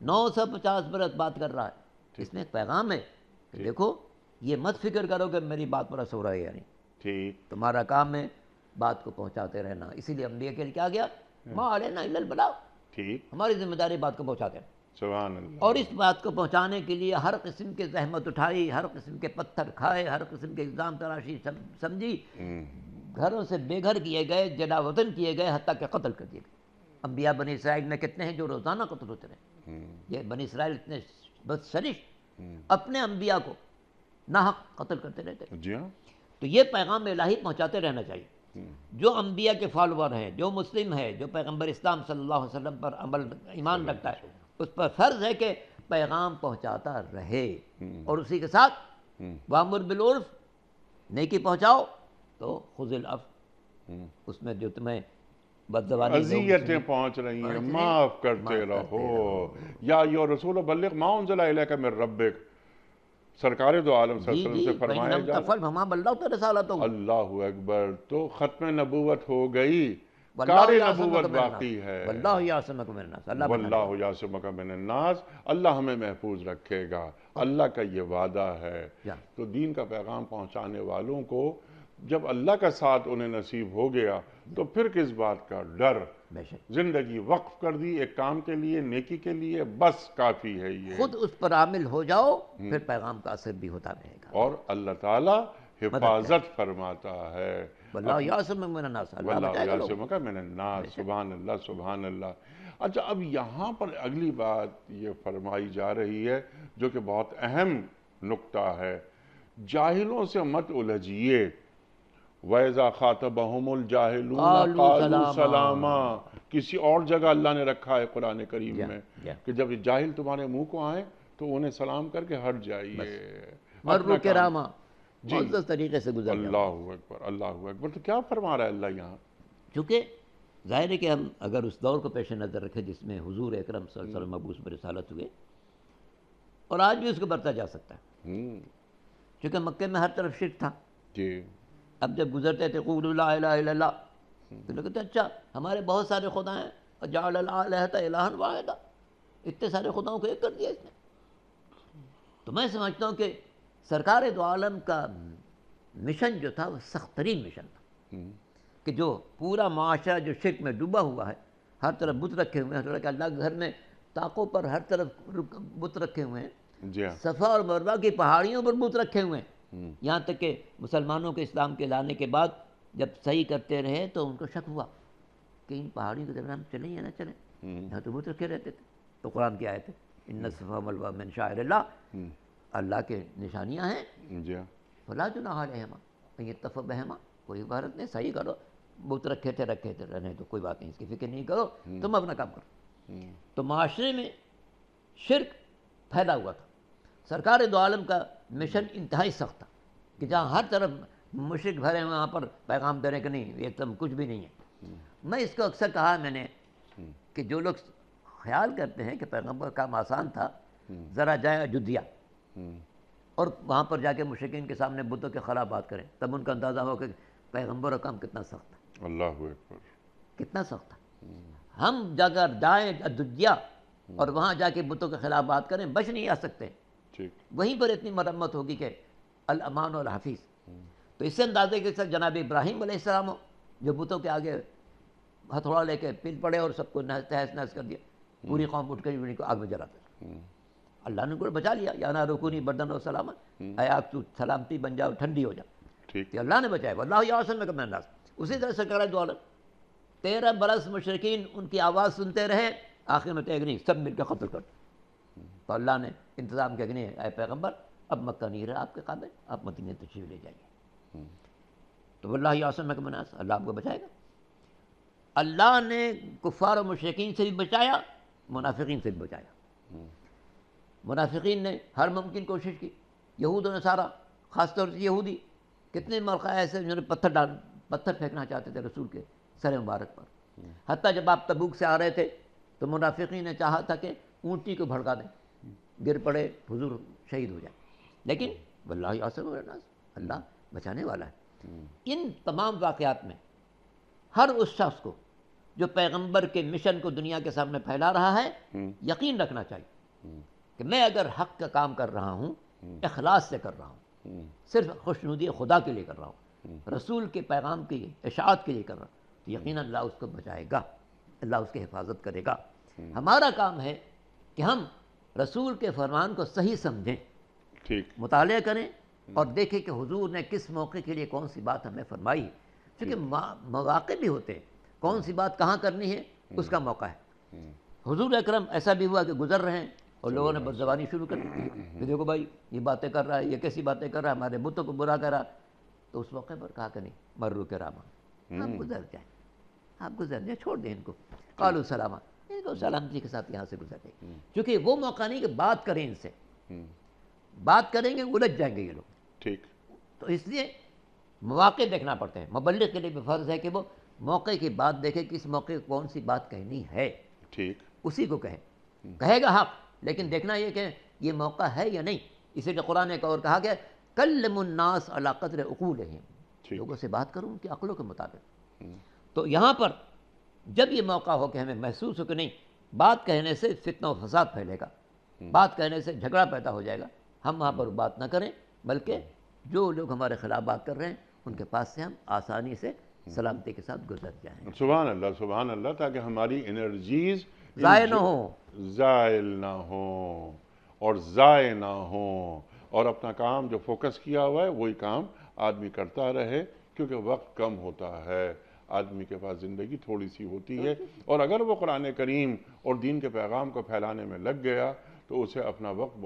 950 برس بات کر رہا ہے. اس میں ایک پیغام ہے کہ دیکھو یہ مت فکر کرو کہ میری بات پر اثر ہو رہا ہے یا نہیں, ٹھیک, تمہارا کام ہے بات کو پہنچاتے رہنا. اسی لیے انبیاء کے لیے کیا گیا, ما علینا الا البلاغ, ٹھیک, ہماری ذمہ داری بات کو پہنچاتے ہیں. سبحان اللہ. اور اس بات کو پہنچانے کے لیے ہر قسم کے زحمت اٹھائی, ہر قسم کے پتھر کھائے, ہر قسم کے الزام تراشی سمجھی, گھروں سے بے گھر کیے گئے, جلا وطن کیے گئے, حتیٰ کہ قتل کر دیے گئے. انبیاء بنی اسرائیل میں کتنے ہیں جو روزانہ قتل ہوتے رہے. یہ بنی اسرائیل اتنے بد سرش اپنے انبیاء کو ناحق قتل کرتے رہتے. جی ہاں, تو یہ پیغام الہی پہنچاتے رہنا چاہیے. جو انبیاء کے فالوور ہیں, جو مسلم ہے, جو پیغمبر اسلام صلی اللہ علیہ وسلم پر ایمان رکھتا ہے, اس پر فرض ہے کہ پیغام پہنچاتا رہے. اور اسی کے ساتھ وامر بالعرف, نیکی پہنچاؤ, تو خذ العفو, اس میں جو تمہیں بدزبانی اذیتیں پہنچ رہی ہیں معاف کرتے رہو. یا ایھا الرسول بلغ ما انزل الیک من ربک, سرکار دو عالم صلی اللہ علیہ وسلم سے فرمایا جا اللہ اکبر. تو ختم نبوت ہو گئی, کار نبوت باقی ہے. واللہ یعصمک من الناس, واللہ یعصمک من الناس, اللہ ہمیں محفوظ رکھے گا, اللہ کا یہ وعدہ ہے. تو دین کا پیغام پہنچانے والوں کو جب اللہ کا ساتھ انہیں نصیب ہو گیا تو پھر کس بات کا ڈر. زندگی وقف کر دی ایک کام کے لیے, نیکی کے لیے, بس کافی ہے یہ. خود اس پر عامل ہو جاؤ, پھر پیغام کا اثر بھی ہوتا رہے گا. اور اللہ تعالیٰ حفاظت فرماتا ہے. واللہ یعصمک من الناس, واللہ یعصمک من الناس. سبحان اللہ, سبحان اللہ. اچھا, اب یہاں پر اگلی بات یہ فرمائی جا رہی ہے جو کہ بہت اہم نکتہ ہے, جاہلوں سے مت الجھیے. وَإِذَا خَاطَبَهُمُ الْجَاهِلُونَ قَالُوا سَلَامًا. کسی اور جگہ اللہ نے رکھا ہے قرآن کریم میں کہ جب یہ جاہل تمہارے منہ کو آئیں تو انہیں سلام کر کے ہٹ جائیے. مروا کراما, معزز طریقے سے گزر جاؤ. اللہ اکبر, اللہ اکبر. تو کیا فرما رہا ہے اللہ یہاں؟ چونکہ ظاہر ہے کہ ہم اگر اس دور کو پیش نظر رکھیں جس میں حضور اکرم صلی اللہ علیہ وسلم مبعوث برسالت ہوئے, اور آج بھی اس کو برتا جا سکتا ہے, چونکہ مکے میں ہر طرف شرک تھا. جی, اب جب گزرتے تھے قولوا لا الہ الا اللہ, تو لوگ کہتے ہیں اچھا ہمارے بہت سارے خدا ہیں, وجعل الآلہۃ الہا واحدا, اتنے سارے خداؤں کو ایک کر دیا اس نے. تو میں سمجھتا ہوں کہ سرکار دو عالم کا مشن جو تھا وہ سخت ترین مشن تھا, کہ جو پورا معاشرہ جو شرک میں ڈوبا ہوا ہے, ہر طرف بت رکھے ہوئے ہیں, کہ اللہ کے گھر میں طاقوں پر ہر طرف بت رکھے ہوئے ہیں, صفا اور مروہ کی پہاڑیوں پر بت رکھے ہوئے ہیں. یہاں تک کہ مسلمانوں کے اسلام کے لانے کے بعد جب صحیح کرتے رہے تو ان کو شک ہوا کہ ان پہاڑیوں کے درمیان چلیں یا نہ چلیں, یہاں تو بت رکھے رہتے تھے. تو قرآن کی آیت ہے ان الصفا والمروہ من شعائر اللہ, اللہ کے نشانیاں ہیں. فلا جناح علیہما ان یطوفا بہما، کوئی عبارت نہیں، صحیح کرو، بت رکھے تھے رہنے تو کوئی بات نہیں، اس کی فکر نہیں کرو، تم اپنا کام کرو۔ تو معاشرے میں شرک پھیلا ہوا تھا۔ سرکار دو عالم کا مشن انتہائی سخت تھا کہ جہاں ہر طرف مشرک بھرے ہیں وہاں پر پیغام دینے کا نہیں، یہ تم کچھ بھی نہیں ہے۔ میں اس کو اکثر کہا میں نے کہ جو لوگ خیال کرتے ہیں کہ پیغمبر کا کام آسان تھا، ذرا جائیں اجودھیا اور وہاں پر جا کے مشرکین کے سامنے بتوں کے خلاف بات کریں، تب ان کا اندازہ ہو کہ پیغمبر کا کام کتنا سخت تھا، اللہ اکبر، کتنا سخت تھا۔ ہم اگر جائیں اجودھیا اور وہاں جا کے بتوں کے خلاف بات کریں، بچ نہیں آ سکتے، ٹھیک، وہیں پر اتنی مرمت ہوگی کہ الامان والحفیظ۔ تو اس سے اندازے کے ساتھ جناب ابراہیم علیہ السلام ہو جو بتوں کے آگے ہتھوڑا لے کے پل پڑے اور سب کو تہس نہس کر دیا، پوری قوم اٹھ کر ان کو آگ میں جلاتے، اللہ نے ان کو بچا لیا، یا نا رکونی بردن و سلامت، اے آگ تو سلامتی بن جاؤ، ٹھنڈی ہو جا، ٹھیک، کہ اللہ نے بچایا، واللہ یعصمک من الناس۔ اسی طرح سرکار دو عالم 13 برس مشرکین ان کی آواز سنتے رہے، آخر میں تو ایک نہیں سب مل کے قتل کر دیا۔ تو اللہ نے انتظام کیا کہ نہیں اے پیغمبر اب مکہ نہیں رہا آپ کے قابل، آپ مدینہ تشریف لے جائیے۔ تو واللہ یعصمک من الناس، اللہ آپ کو بچائے گا۔ اللہ نے کفار و مشرکین سے بھی بچایا، منافقین سے بھی بچایا۔ منافقین نے ہر ممکن کوشش کی، یہود و نصارہ خاص طور سے یہودی کتنے موقع ایسے جنہوں نے پتھر پھینکنا چاہتے تھے رسول کے سر مبارک پر، حتیٰ جب آپ تبوک سے آ رہے تھے تو منافقین نے چاہا تھا کہ اونٹی کو بھڑکا دیں، گر پڑے حضور شہید ہو جائیں، لیکن واللہ یعصمک من الناس، اللہ بچانے والا ہے۔ ان تمام واقعات میں ہر اس شخص کو جو پیغمبر کے مشن کو دنیا کے سامنے پھیلا رہا ہے یقین رکھنا چاہیے کہ میں اگر حق کا کام کر رہا ہوں، اخلاص سے کر رہا ہوں، صرف خوشنودی خدا کے لیے کر رہا ہوں، رسول کے پیغام کی اشاعت کے لیے کر رہا ہوں، تو یقیناً اللہ اس کو بچائے گا، اللہ اس کی حفاظت کرے گا۔ ہمارا کام ہے کہ ہم رسول کے فرمان کو صحیح سمجھیں، ٹھیک، مطالعہ کریں اور دیکھیں کہ حضور نے کس موقع کے لیے کون سی بات ہمیں فرمائی، کیونکہ مواقع بھی ہوتے ہیں، کون سی بات کہاں کرنی ہے اس کا موقع ہے۔ حضور اکرم ایسا بھی ہوا کہ گزر رہے ہیں اور لوگوں نے بدزبانی شروع کر دی کہ دیکھو بھائی یہ باتیں کر رہا ہے، یہ کیسی باتیں کر رہا ہے، ہمارے بتوں کو برا کر رہا، تو اس موقع پر کہا کہ نہیں مرو کراما، آپ گزر جائیں، آپ گزر جائیں، چھوڑ دیں ان کو، قالوا سلاما، ان کو سلامتی کے ساتھ یہاں سے گزر جائیں، کیونکہ وہ موقع نہیں کہ بات کریں ان سے، بات کریں گے الجھ جائیں گے یہ لوگ۔ ٹھیک، تو اس لیے مواقع دیکھنا پڑتے ہیں، مبلغ کے لیے بھی فرض ہے کہ وہ موقع کی بات دیکھے، کس موقع کون سی بات کہنی ہے، ٹھیک، اسی کو کہے گا حق، لیکن دیکھنا یہ کہ یہ موقع ہے یا نہیں۔ اسی لیے قرآن ایک اور کہا کہ کلم الناس علی قدر عقولہم، لوگوں سے بات کروں ان کی عقلوں کے مطابق۔ تو یہاں پر جب یہ موقع ہو کہ ہمیں محسوس ہو کہ نہیں بات کہنے سے فتنہ و فساد پھیلے گا، بات کہنے سے جھگڑا پیدا ہو جائے گا، ہم وہاں پر بات نہ کریں، بلکہ جو لوگ ہمارے خلاف بات کر رہے ہیں ان کے پاس سے ہم آسانی سے سلامتی کے ساتھ گزر جائیں، سبحان اللہ، سبحان اللہ، تاکہ ہماری انرجیز ضائع نہ ہوں۔ زائل نہ ہوں اور ضائع نہ ہوں، اور اپنا کام جو فوکس کیا ہوا ہے وہی کام آدمی کرتا رہے، کیونکہ وقت کم ہوتا ہے، آدمی کے پاس زندگی تھوڑی سی ہوتی ہے، اور اگر وہ قرآن کریم اور دین کے پیغام کو پھیلانے میں لگ گیا تو اسے اپنا وقت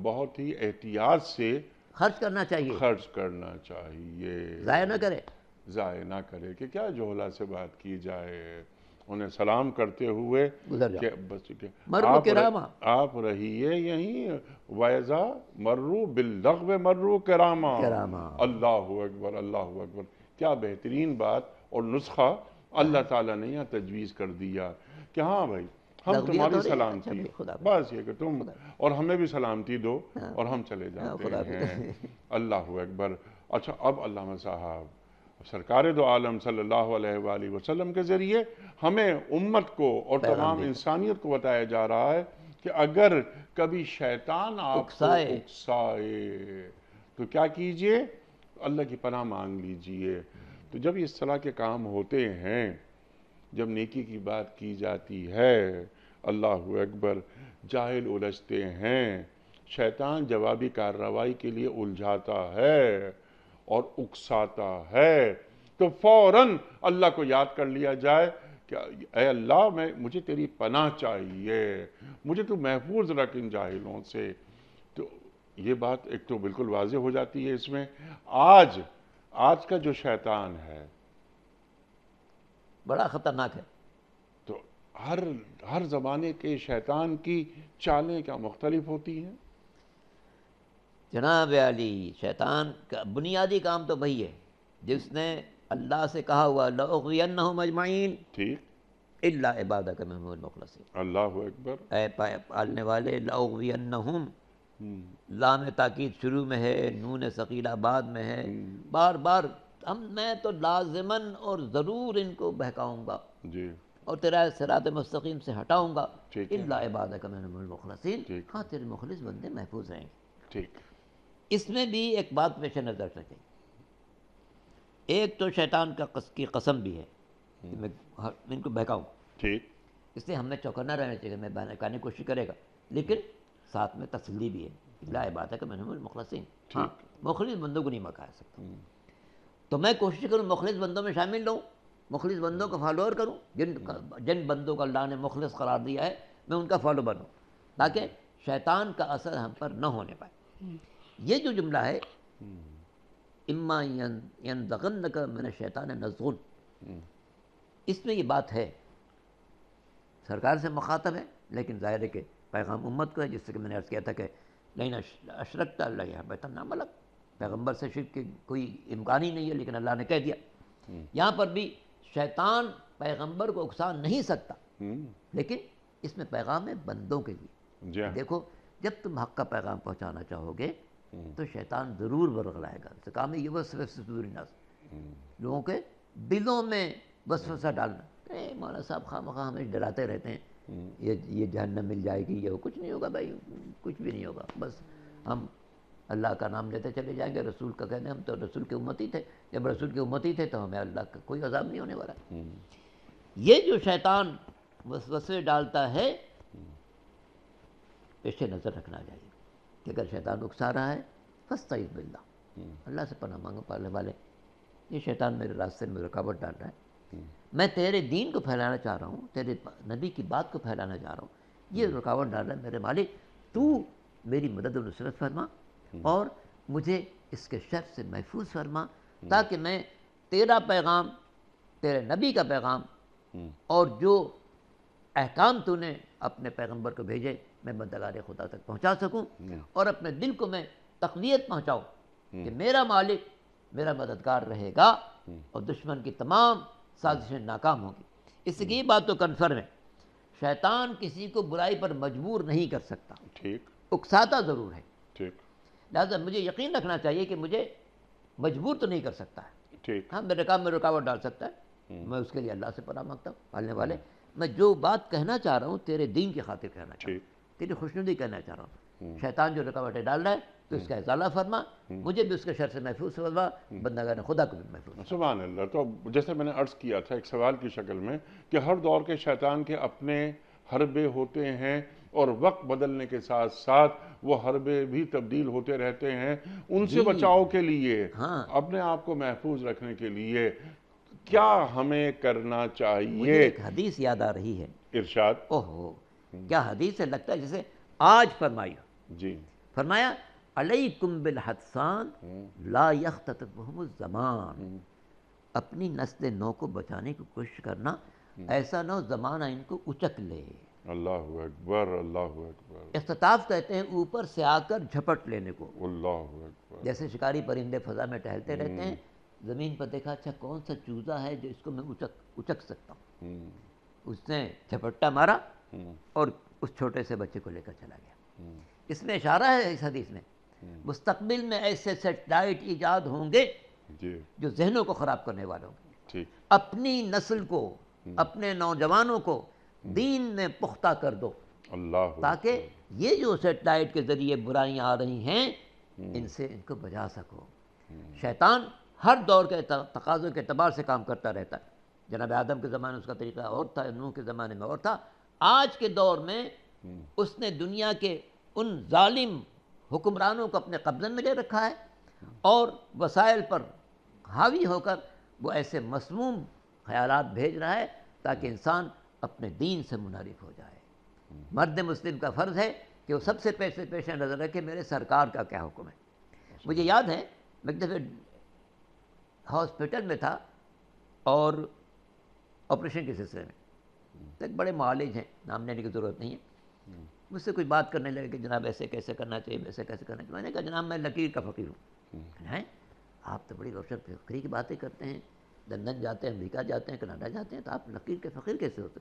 بہت ہی احتیاط سے خرچ کرنا چاہیے، خرچ کرنا چاہیے، ضائع نہ کرے۔ ضائع نہ کرے کہ کیا جوہلا سے بات کی جائے، انہیں سلام کرتے ہوئے گزر جاؤ، کہ بس کہ مرو کراما، آپ رہیے یہیں، وَإِذَا مرو باللغو مرو کراما، کراما۔ اللہ اکبر، اللہ اکبر، کیا بہترین بات اور نسخہ اللہ تعالیٰ نے یہاں تجویز کر دیا کہ ہاں بھائی ہم لغویت تمہاری ہو رہی ہے، سلامتی، اچھا بھائی، خدا بس یہ کہ تم اور ہمیں بھی سلامتی دو ہاں، اور ہم چلے خدا جاتے ہیں، اللہ اکبر۔ اچھا اب علامہ صاحب سرکار دو عالم صلی اللہ علیہ وآلہ وسلم کے ذریعے ہمیں امت کو اور تمام انسانیت کو بتایا جا رہا ہے کہ اگر کبھی شیطان آپ کو اکسائے تو کیا کیجئے، اللہ کی پناہ مانگ لیجئے۔ تو جب اس طرح کے کام ہوتے ہیں، جب نیکی کی بات کی جاتی ہے، اللہ اکبر، جاہل الجھتے ہیں، شیطان جوابی کارروائی کے لیے الجھاتا ہے اور اکساتا ہے، تو فوراً اللہ کو یاد کر لیا جائے کہ اے اللہ مجھے تیری پناہ چاہیے، مجھے تو محفوظ رکھ ان جاہلوں سے۔ تو یہ بات ایک تو بالکل واضح ہو جاتی ہے اس میں. آج کا جو شیطان ہے بڑا خطرناک ہے. تو ہر زمانے کے شیطان کی چالیں کیا مختلف ہوتی ہیں؟ جناب علی، شیطان کا بنیادی کام تو وہی ہے جس نے اللہ سے کہا ہوا لأغوینہم اجمعین ٹھیک. الا عبادک منہم المخلصین. اللہ اکبر. اے پالنے والے، لأغوینہم، لام تاکید شروع میں ہے، نون ثقیلہ بعد میں ہے. بار بار میں تو لازماً اور ضرور ان کو بہکاؤں گا جی اور تیرا صراط مستقیم سے ہٹاؤں گا. ٹھیک ہے. الا عبادک منہم المخلصین. ٹھیک. ہاں، تیرے مخلص بندے محفوظ رہیں گے. ٹھیک. اس میں بھی ایک بات پیش نظر رکھیں. ایک تو شیطان کی قسم بھی ہے کہ میں ان کو بہکاؤں. ٹھیک. اس لیے ہمیں چوکنا رہنا چاہیے. میں بہکانے کی کوشش کرے گا لیکن ساتھ میں تسلی بھی ہے. لا عبادک منہم المخلصین. ہاں، مخلص بندوں کو نہیں بہکا سکتا. تو میں کوشش کروں مخلص بندوں میں شامل رہوں، مخلص بندوں کا فالوور کروں. جن بندوں کو اللہ نے مخلص قرار دیا ہے میں ان کا فالو بنوں تاکہ شیطان کا اثر ہم پر نہ ہونے پائے. یہ جو جملہ ہے اما ینزغنک من الشیطان نزغ، اس میں یہ بات ہے سرکار سے مخاطب ہے لیکن ظاہر ہے کہ پیغام امت کو ہے، جس سے کہ میں نے عرض کیا تھا کہ لئن اشرکت لیحبطن عملک. پیغمبر سے شرک کی کوئی امکان ہی نہیں ہے لیکن اللہ نے کہہ دیا. یہاں پر بھی شیطان پیغمبر کو اکسا نہیں سکتا لیکن اس میں پیغام ہے بندوں کے لیے. دیکھو، جب تم حق کا پیغام پہنچانا چاہو گے تو شیطان ضرور ورغلائے گا. اس کام ہے یہ وسوسہ فی صدور الناس، لوگوں کے دلوں میں وسوسہ ڈالنا. مولانا صاحب خواہ ہمیں ڈراتے رہتے ہیں یہ جہنم مل جائے گی، یہ کچھ نہیں ہوگا بھائی، کچھ بھی نہیں ہوگا. بس ہم اللہ کا نام لیتے چلے جائیں گے. رسول کا کہنے، ہم تو رسول کے امتی تھے. جب رسول کے امتی تھے تو ہمیں اللہ کا کوئی عذاب نہیں ہونے والا. یہ جو شیطان وسوسے ڈالتا ہے پیش نظر رکھنا چاہیے کہ اگر شیطان اکسا رہا ہے فاستعذ باللہ، اللہ سے پناہ مانگو. پالنے والے، یہ شیطان میرے راستے میں رکاوٹ ڈال رہا ہے، میں تیرے دین کو پھیلانا چاہ رہا ہوں، تیرے نبی کی بات کو پھیلانا چاہ رہا ہوں، یہ رکاوٹ ڈال رہا ہے. میرے مالک، تو میری مدد و نصرت فرما اور مجھے اس کے شر سے محفوظ فرما تاکہ میں تیرا پیغام، تیرے نبی کا پیغام اور جو احکام تو نے اپنے پیغمبر کو بھیجے میں بندگان خدا تک پہنچا سکوں اور اپنے دل کو میں تقویت پہنچاؤں کہ میرا مالک میرا مددگار رہے گا اور دشمن کی تمام سازشیں ناکام ہوں گی. اس کی یہ بات تو کنفرم ہے، شیطان کسی کو برائی پر مجبور نہیں کر سکتا، ٹھیک. اکساتا ضرور ہے. ٹھیک. لہٰذا مجھے یقین رکھنا چاہیے کہ مجھے مجبور تو نہیں کر سکتا ہے. ٹھیک. ہاں، میرے کام میں رکاوٹ ڈال سکتا ہے. میں اس کے لیے اللہ سے پناہ مانگتا ہوں. پالنے والے، میں جو بات کہنا چاہ رہا ہوں تیرے دین کی خاطر کہنا چاہ رہا ہوں، تیری خوشنودی کہنا چاہ رہا ہوں. شیطان جو رکاوٹیں ڈال رہا ہے تو اس کا ازالہ فرما، مجھے بھی اس کے شر سے محفوظ فرما، بندگان خدا کو بھی محفوظ. سبحان اللہ. تو جیسے میں نے عرض کیا تھا ایک سوال کی شکل میں کہ ہر دور کے شیطان کے اپنے حربے ہوتے ہیں اور وقت بدلنے کے ساتھ ساتھ وہ حربے بھی تبدیل ہوتے رہتے ہیں. ان سے بچاؤ کے لیے، اپنے آپ کو محفوظ رکھنے کے لیے کیا ہمیں کرنا چاہیے؟ مجھے ایک حدیث یاد آ رہی ہے. ارشاد. اوہو، کیا حدیث ہے، لگتا ہے جیسے آج فرمائی. جی. فرمایا علیکم بالحدثان لا یختطفہم الزمان. اپنی نسل نو کو بچانے کی کوشش کرنا، ایسا نہ ہو زمانہ ان کو اچک لے. اللہ اکبر. اللہ اکبر. اختطاف کہتے ہیں اوپر سے آ کر جھپٹ لینے کو. اللہ اکبر. جیسے شکاری پرندے فضا میں ٹہلتے رہتے ہیں، زمین پر دیکھا اچھا کون سا چوزا ہے جو اس کو میں اچک سکتا ہوں. اس نے جھپٹا مارا اور اس چھوٹے سے بچے کو لے کر چلا گیا. اس میں اشارہ ہے اس حدیث میں مستقبل میں ایسے سیٹلائٹ ایجاد ہوں گے جو ذہنوں کو خراب کرنے والے ہوں گے. اپنی نسل کو، اپنے نوجوانوں کو دین میں پختہ کر دو تاکہ یہ جو سیٹلائٹ کے ذریعے برائیاں آ رہی ہیں ان سے ان کو بچا سکو. شیطان ہر دور کے تقاضوں کے اعتبار سے کام کرتا رہتا ہے. جناب آدم کے زمانے اس کا طریقہ اور تھا، نوح کے زمانے میں اور تھا. آج کے دور میں اس نے دنیا کے ان ظالم حکمرانوں کو اپنے قبضے میں لے رکھا ہے اور وسائل پر حاوی ہو کر وہ ایسے مسموم خیالات بھیج رہا ہے تاکہ انسان اپنے دین سے منحرف ہو جائے. مرد مسلم کا فرض ہے کہ وہ سب سے پیش نظر رکھے میرے سرکار کا کیا حکم ہے. مجھے یاد ہے میں ایک دفعہ ہاسپٹل میں تھا اور آپریشن کے سلسلے میں، تو ایک بڑے معالج ہیں، نام لینے کی ضرورت نہیں ہے، مجھ سے کوئی بات کرنے لگے کہ جناب ایسے کیسے کرنا چاہیے، ویسے کیسے کرنا چاہیے. میں نے کہا جناب میں لکیر کا فقیر ہوں. ہیں آپ تو بڑی روشن فکری کی باتیں کرتے ہیں، لندن جاتے ہیں، امریکہ جاتے ہیں، کینیڈا جاتے ہیں، تو آپ لکیر کے فقیر کیسے ہوتے؟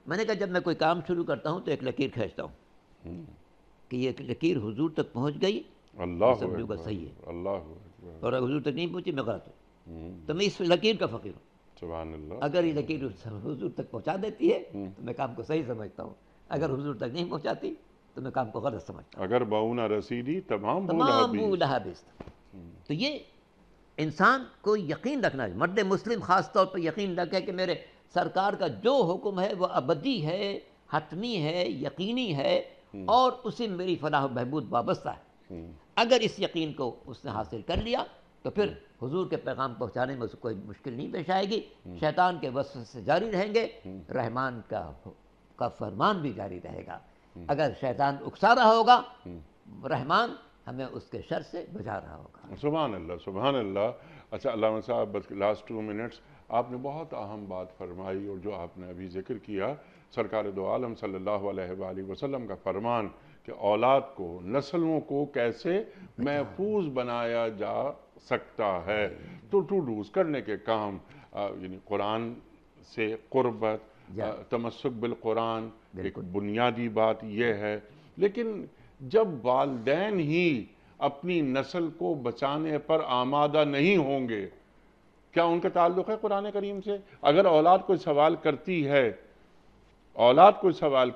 میں نے کہا جب میں کوئی کام شروع کرتا ہوں تو ایک لکیر کھینچتا ہوں کہ یہ لکیر حضور تک پہنچ گئی اللہ سمجھوں گا صحیح ہے، اللہ اکبر. اور اگر حضور تک نہیں پہنچی میں غلط ہوں. تو میں اس لکیر کا فقیر ہوں. سبحان اللہ. اگر یہ لکیر حضور تک پہنچا دیتی ہے تو میں کام کو صحیح سمجھتا ہوں، اگر حضور تک نہیں پہنچاتی تو میں کام کو غلط سمجھتا ہوں. اگر بہو نہ رسیدی تمام بھول حبیست. تو یہ انسان کو یقین رکھنا ہے، مرد مسلم خاص طور پر یقین رکھے کہ میرے سرکار کا جو حکم ہے وہ ابدی ہے، حتمی ہے، یقینی ہے، اور اسی میں میری فلاح و بہبود وابستہ ہے. اگر اس یقین کو اس نے حاصل کر لیا تو پھر حضور کے پیغام پہنچانے میں اسے کوئی مشکل نہیں پیش آئے گی. شیطان کے وسوسے سے جاری رہیں گے، رحمان کا فرمان بھی جاری رہے گا. اگر شیطان اکسا رہا ہوگا، رحمان ہمیں اس کے شر سے بچا رہا ہوگا. سبحان اللہ سبحان اللہ. اچھا علامہ صاحب بس لاسٹ 2 منٹس، آپ نے بہت اہم بات فرمائی، اور جو آپ نے ابھی ذکر کیا سرکار دو عالم صلی اللہ علیہ وآلہ وسلم کا فرمان کہ اولاد کو، نسلوں کو کیسے محفوظ بنایا جا سکتا ہے، تو ٹوڈوز کرنے کے کام، یعنی قرآن سے قربت، تمسک بالقرآن ایک بنیادی بات یہ ہے. لیکن جب والدین ہی اپنی نسل کو بچانے پر آمادہ نہیں ہوں گے، کیا ان کا تعلق ہے قرآن کریم سے؟ اگر اولاد کوئی سوال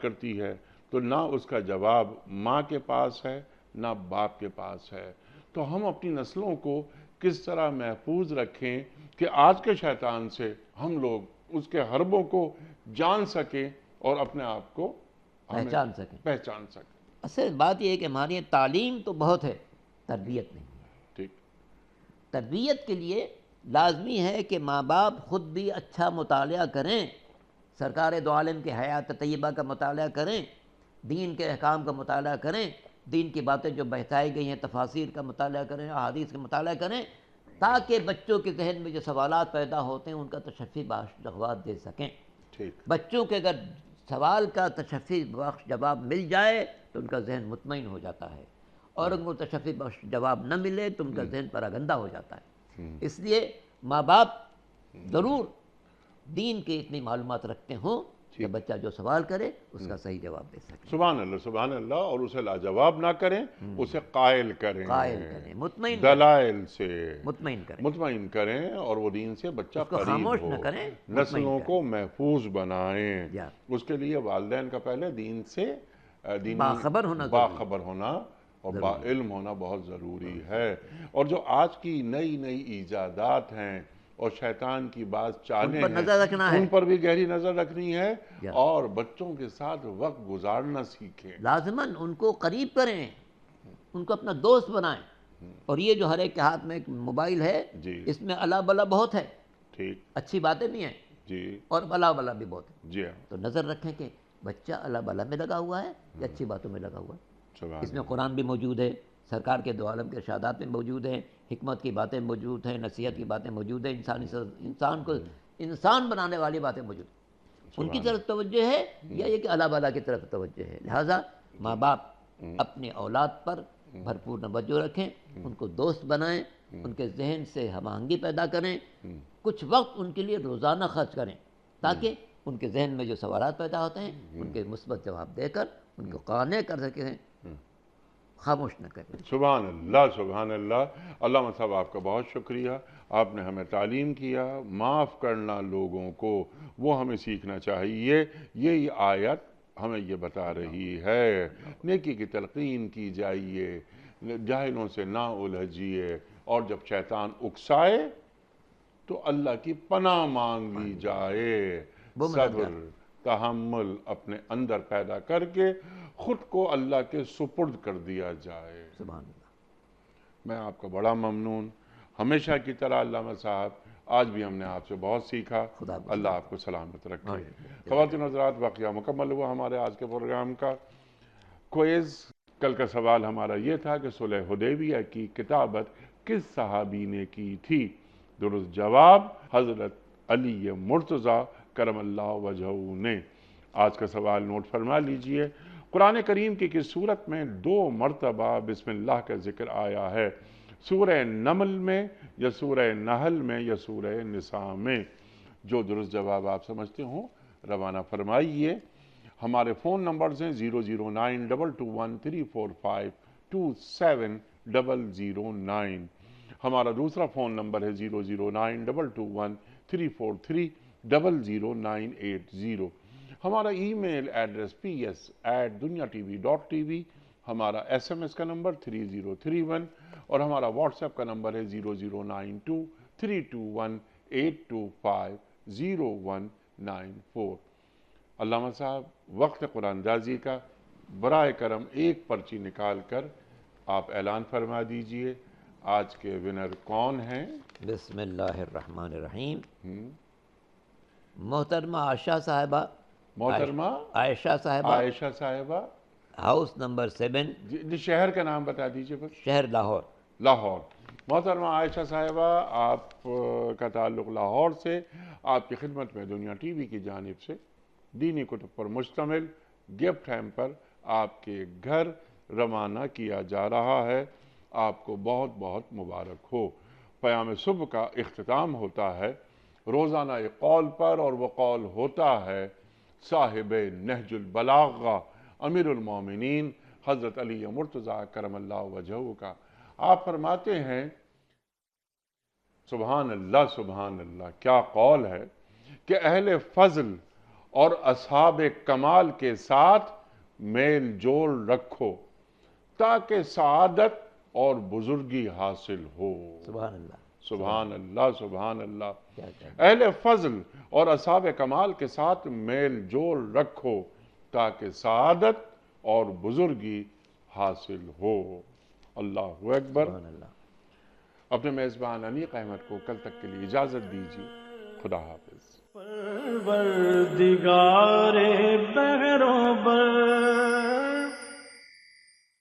کرتی ہے تو نہ اس کا جواب ماں کے پاس ہے نہ باپ کے پاس ہے. تو ہم اپنی نسلوں کو کس طرح محفوظ رکھیں کہ آج کے شیطان سے ہم لوگ اس کے حربوں کو جان سکیں اور اپنے آپ کو پہچان سکیں. اصل بات یہ ہے کہ ہماری تعلیم تو بہت ہے، تربیت نہیں ہے. ٹھیک. تربیت کے لیے لازمی ہے کہ ماں باپ خود بھی اچھا مطالعہ کریں، سرکار دو عالم کے حیات طیبہ کا مطالعہ کریں، دین کے احکام کا مطالعہ کریں، دین کی باتیں جو بہتائی گئی ہیں تفاسیر کا مطالعہ کریں، احادیث کا مطالعہ کریں، تاکہ بچوں کے ذہن میں جو سوالات پیدا ہوتے ہیں ان کا تشفی بخش جواب دے سکیں. بچوں کے اگر سوال کا تشفی بخش جواب مل جائے تو ان کا ذہن مطمئن ہو جاتا ہے، اور اگر تشفی بخش جواب نہ ملے تو ان کا ذہن پراگندہ ہو جاتا ہے. اس لیے ماں باپ ضرور دین کی اتنی معلومات رکھتے ہوں کہ بچہ جو سوال کرے اس کا صحیح جواب دے سکے. سبحان اللہ سبحان اللہ. اور اسے لاجواب نہ کریں، اسے قائل کریں، مطمئن دلائل سے مطمئن کریں، اور وہ دین سے بچہ قریب خاموش ہو، نہ کریں، نسلوں کو محفوظ بنائیں. اس کے لیے والدین کا پہلے دین سے باخبر ہونا اور با علم ہونا بہت ضروری ہے. اور جو آج کی نئی ایجادات ہیں اور شیطان کی بات چالیں ہیں، ان پر بھی گہری نظر رکھنی ہے، اور بچوں کے ساتھ وقت گزارنا سیکھیں. لازماً ان کو قریب کریں، ان کو اپنا دوست بنائیں. اور یہ جو ہر ایک کے ہاتھ میں ایک موبائل ہے، اس میں الا بلا بہت ہے، ٹھیک، اچھی باتیں بھی ہیں اور الا بلا بھی بہت ہے. تو نظر رکھیں کہ بچہ الا بلا میں لگا ہوا ہے یا اچھی باتوں میں لگا ہوا ہے. اس میں قرآن بھی موجود ہے، سرکار کے دو عالم کے ارشادات میں موجود ہیں، حکمت کی باتیں موجود ہیں، نصیحت کی باتیں موجود ہیں، انسان کو انسان بنانے والی باتیں موجود ہیں. ان کی طرف توجہ ہے یا یہ کہ اللہ بالا کی طرف توجہ ہے. لہٰذا ماں باپ اپنے اولاد پر بھرپور توجہ رکھیں، ان کو دوست بنائیں، ان کے ذہن سے ہم آہنگی پیدا کریں، کچھ وقت ان کے لیے روزانہ خرچ کریں تاکہ ان کے ذہن میں جو سوالات پیدا ہوتے ہیں ان کے مثبت جواب دے کر ان کو قانع کر سکیں، خاموش نہ کریں. سبحان اللہ سبحان اللہ. علامہ صاحب آپ کا بہت شکریہ. آپ نے ہمیں تعلیم کیا، معاف کرنا لوگوں کو وہ ہمیں سیکھنا چاہیے. یہ آیت ہمیں یہ بتا رہی ہے. نیکی کی تلقین کی جائیے، جاہلوں سے نہ الجھیے، اور جب شیطان اکسائے تو اللہ کی پناہ مانگ لی جائے. صبر تحمل اپنے اندر پیدا کر کے خود کو اللہ کے سپرد کر دیا جائے. سبحان اللہ. میں آپ کا بڑا ممنون. ہمیشہ کی طرح علامہ صاحب آج بھی ہم نے آپ سے بہت سیکھا. اللہ آپ کو سلامت رکھے. خواتین حضرات، واقعہ مکمل ہوا ہمارے آج کے پروگرام کا. کوئز کل کا سوال ہمارا یہ تھا کہ صلح حدیبیہ کی کتابت کس صحابی نے کی تھی؟ درست جواب حضرت علی مرتضیٰ کرم اللہ وجہہ نے۔ آج کا سوال نوٹ فرما لیجئے، قرآن کریم کی کس صورت میں 2 مرتبہ بسم اللہ کا ذکر آیا ہے؟ سورہ نمل میں یا سورہ نحل میں یا سورہ نساء میں؟ جو درست جواب آپ سمجھتے ہوں روانہ فرمائیے۔ ہمارے فون نمبرز ہیں 00922134527 ہمارا دوسرا فون نمبر ہے 0092224300980 ہمارا ای میل ایڈریس ps@dunyatv.tv ہمارا SMS کا نمبر 3031 اور ہمارا واٹس ایپ کا نمبر ہے 009232182509194۔ علامہ صاحب وقت قرآن اندازی کا برائے کرم ایک پرچی نکال کر آپ اعلان فرما دیجئے آج کے ونر کون ہیں؟ بسم اللہ الرحمن الرحیم۔ محترمہ عائشہ صاحبہ، محترمہ عائشہ صاحبہ، عائشہ صاحبہ، ہاؤس نمبر 7، جی شہر کا نام بتا دیجئے بس۔ شہر لاہور۔ لاہور۔ محترمہ عائشہ صاحبہ، آپ کا تعلق لاہور سے، آپ کی خدمت میں دنیا ٹی وی کی جانب سے دینی کتب پر مشتمل گفٹ ہیمپر آپ کے گھر روانہ کیا جا رہا ہے۔ آپ کو بہت بہت مبارک ہو۔ پیام صبح کا اختتام ہوتا ہے روزانہ ایک قول پر، اور وہ قول ہوتا ہے صاحب نہج البلاغہ امیر المومنین حضرت علی مرتضیٰ کرم اللہ وجہہ کا۔ آپ فرماتے ہیں سبحان اللہ سبحان اللہ، کیا قول ہے کہ اہل فضل اور اصحاب کمال کے ساتھ میل جول رکھو تاکہ سعادت اور بزرگی حاصل ہو۔ سبحان اللہ، سبحان اللہ سبحان اللہ۔ کیا کہتے ہیں؟ اہل فضل اور اصحاب کمال کے ساتھ میل جول رکھو تاکہ سعادت اور بزرگی حاصل ہو۔ اللہ اکبر۔ سبحان اللہ۔ اپنے میزبان انیق احمد کو کل تک کے لیے اجازت دیجیے۔ خدا حافظ۔ پروردگار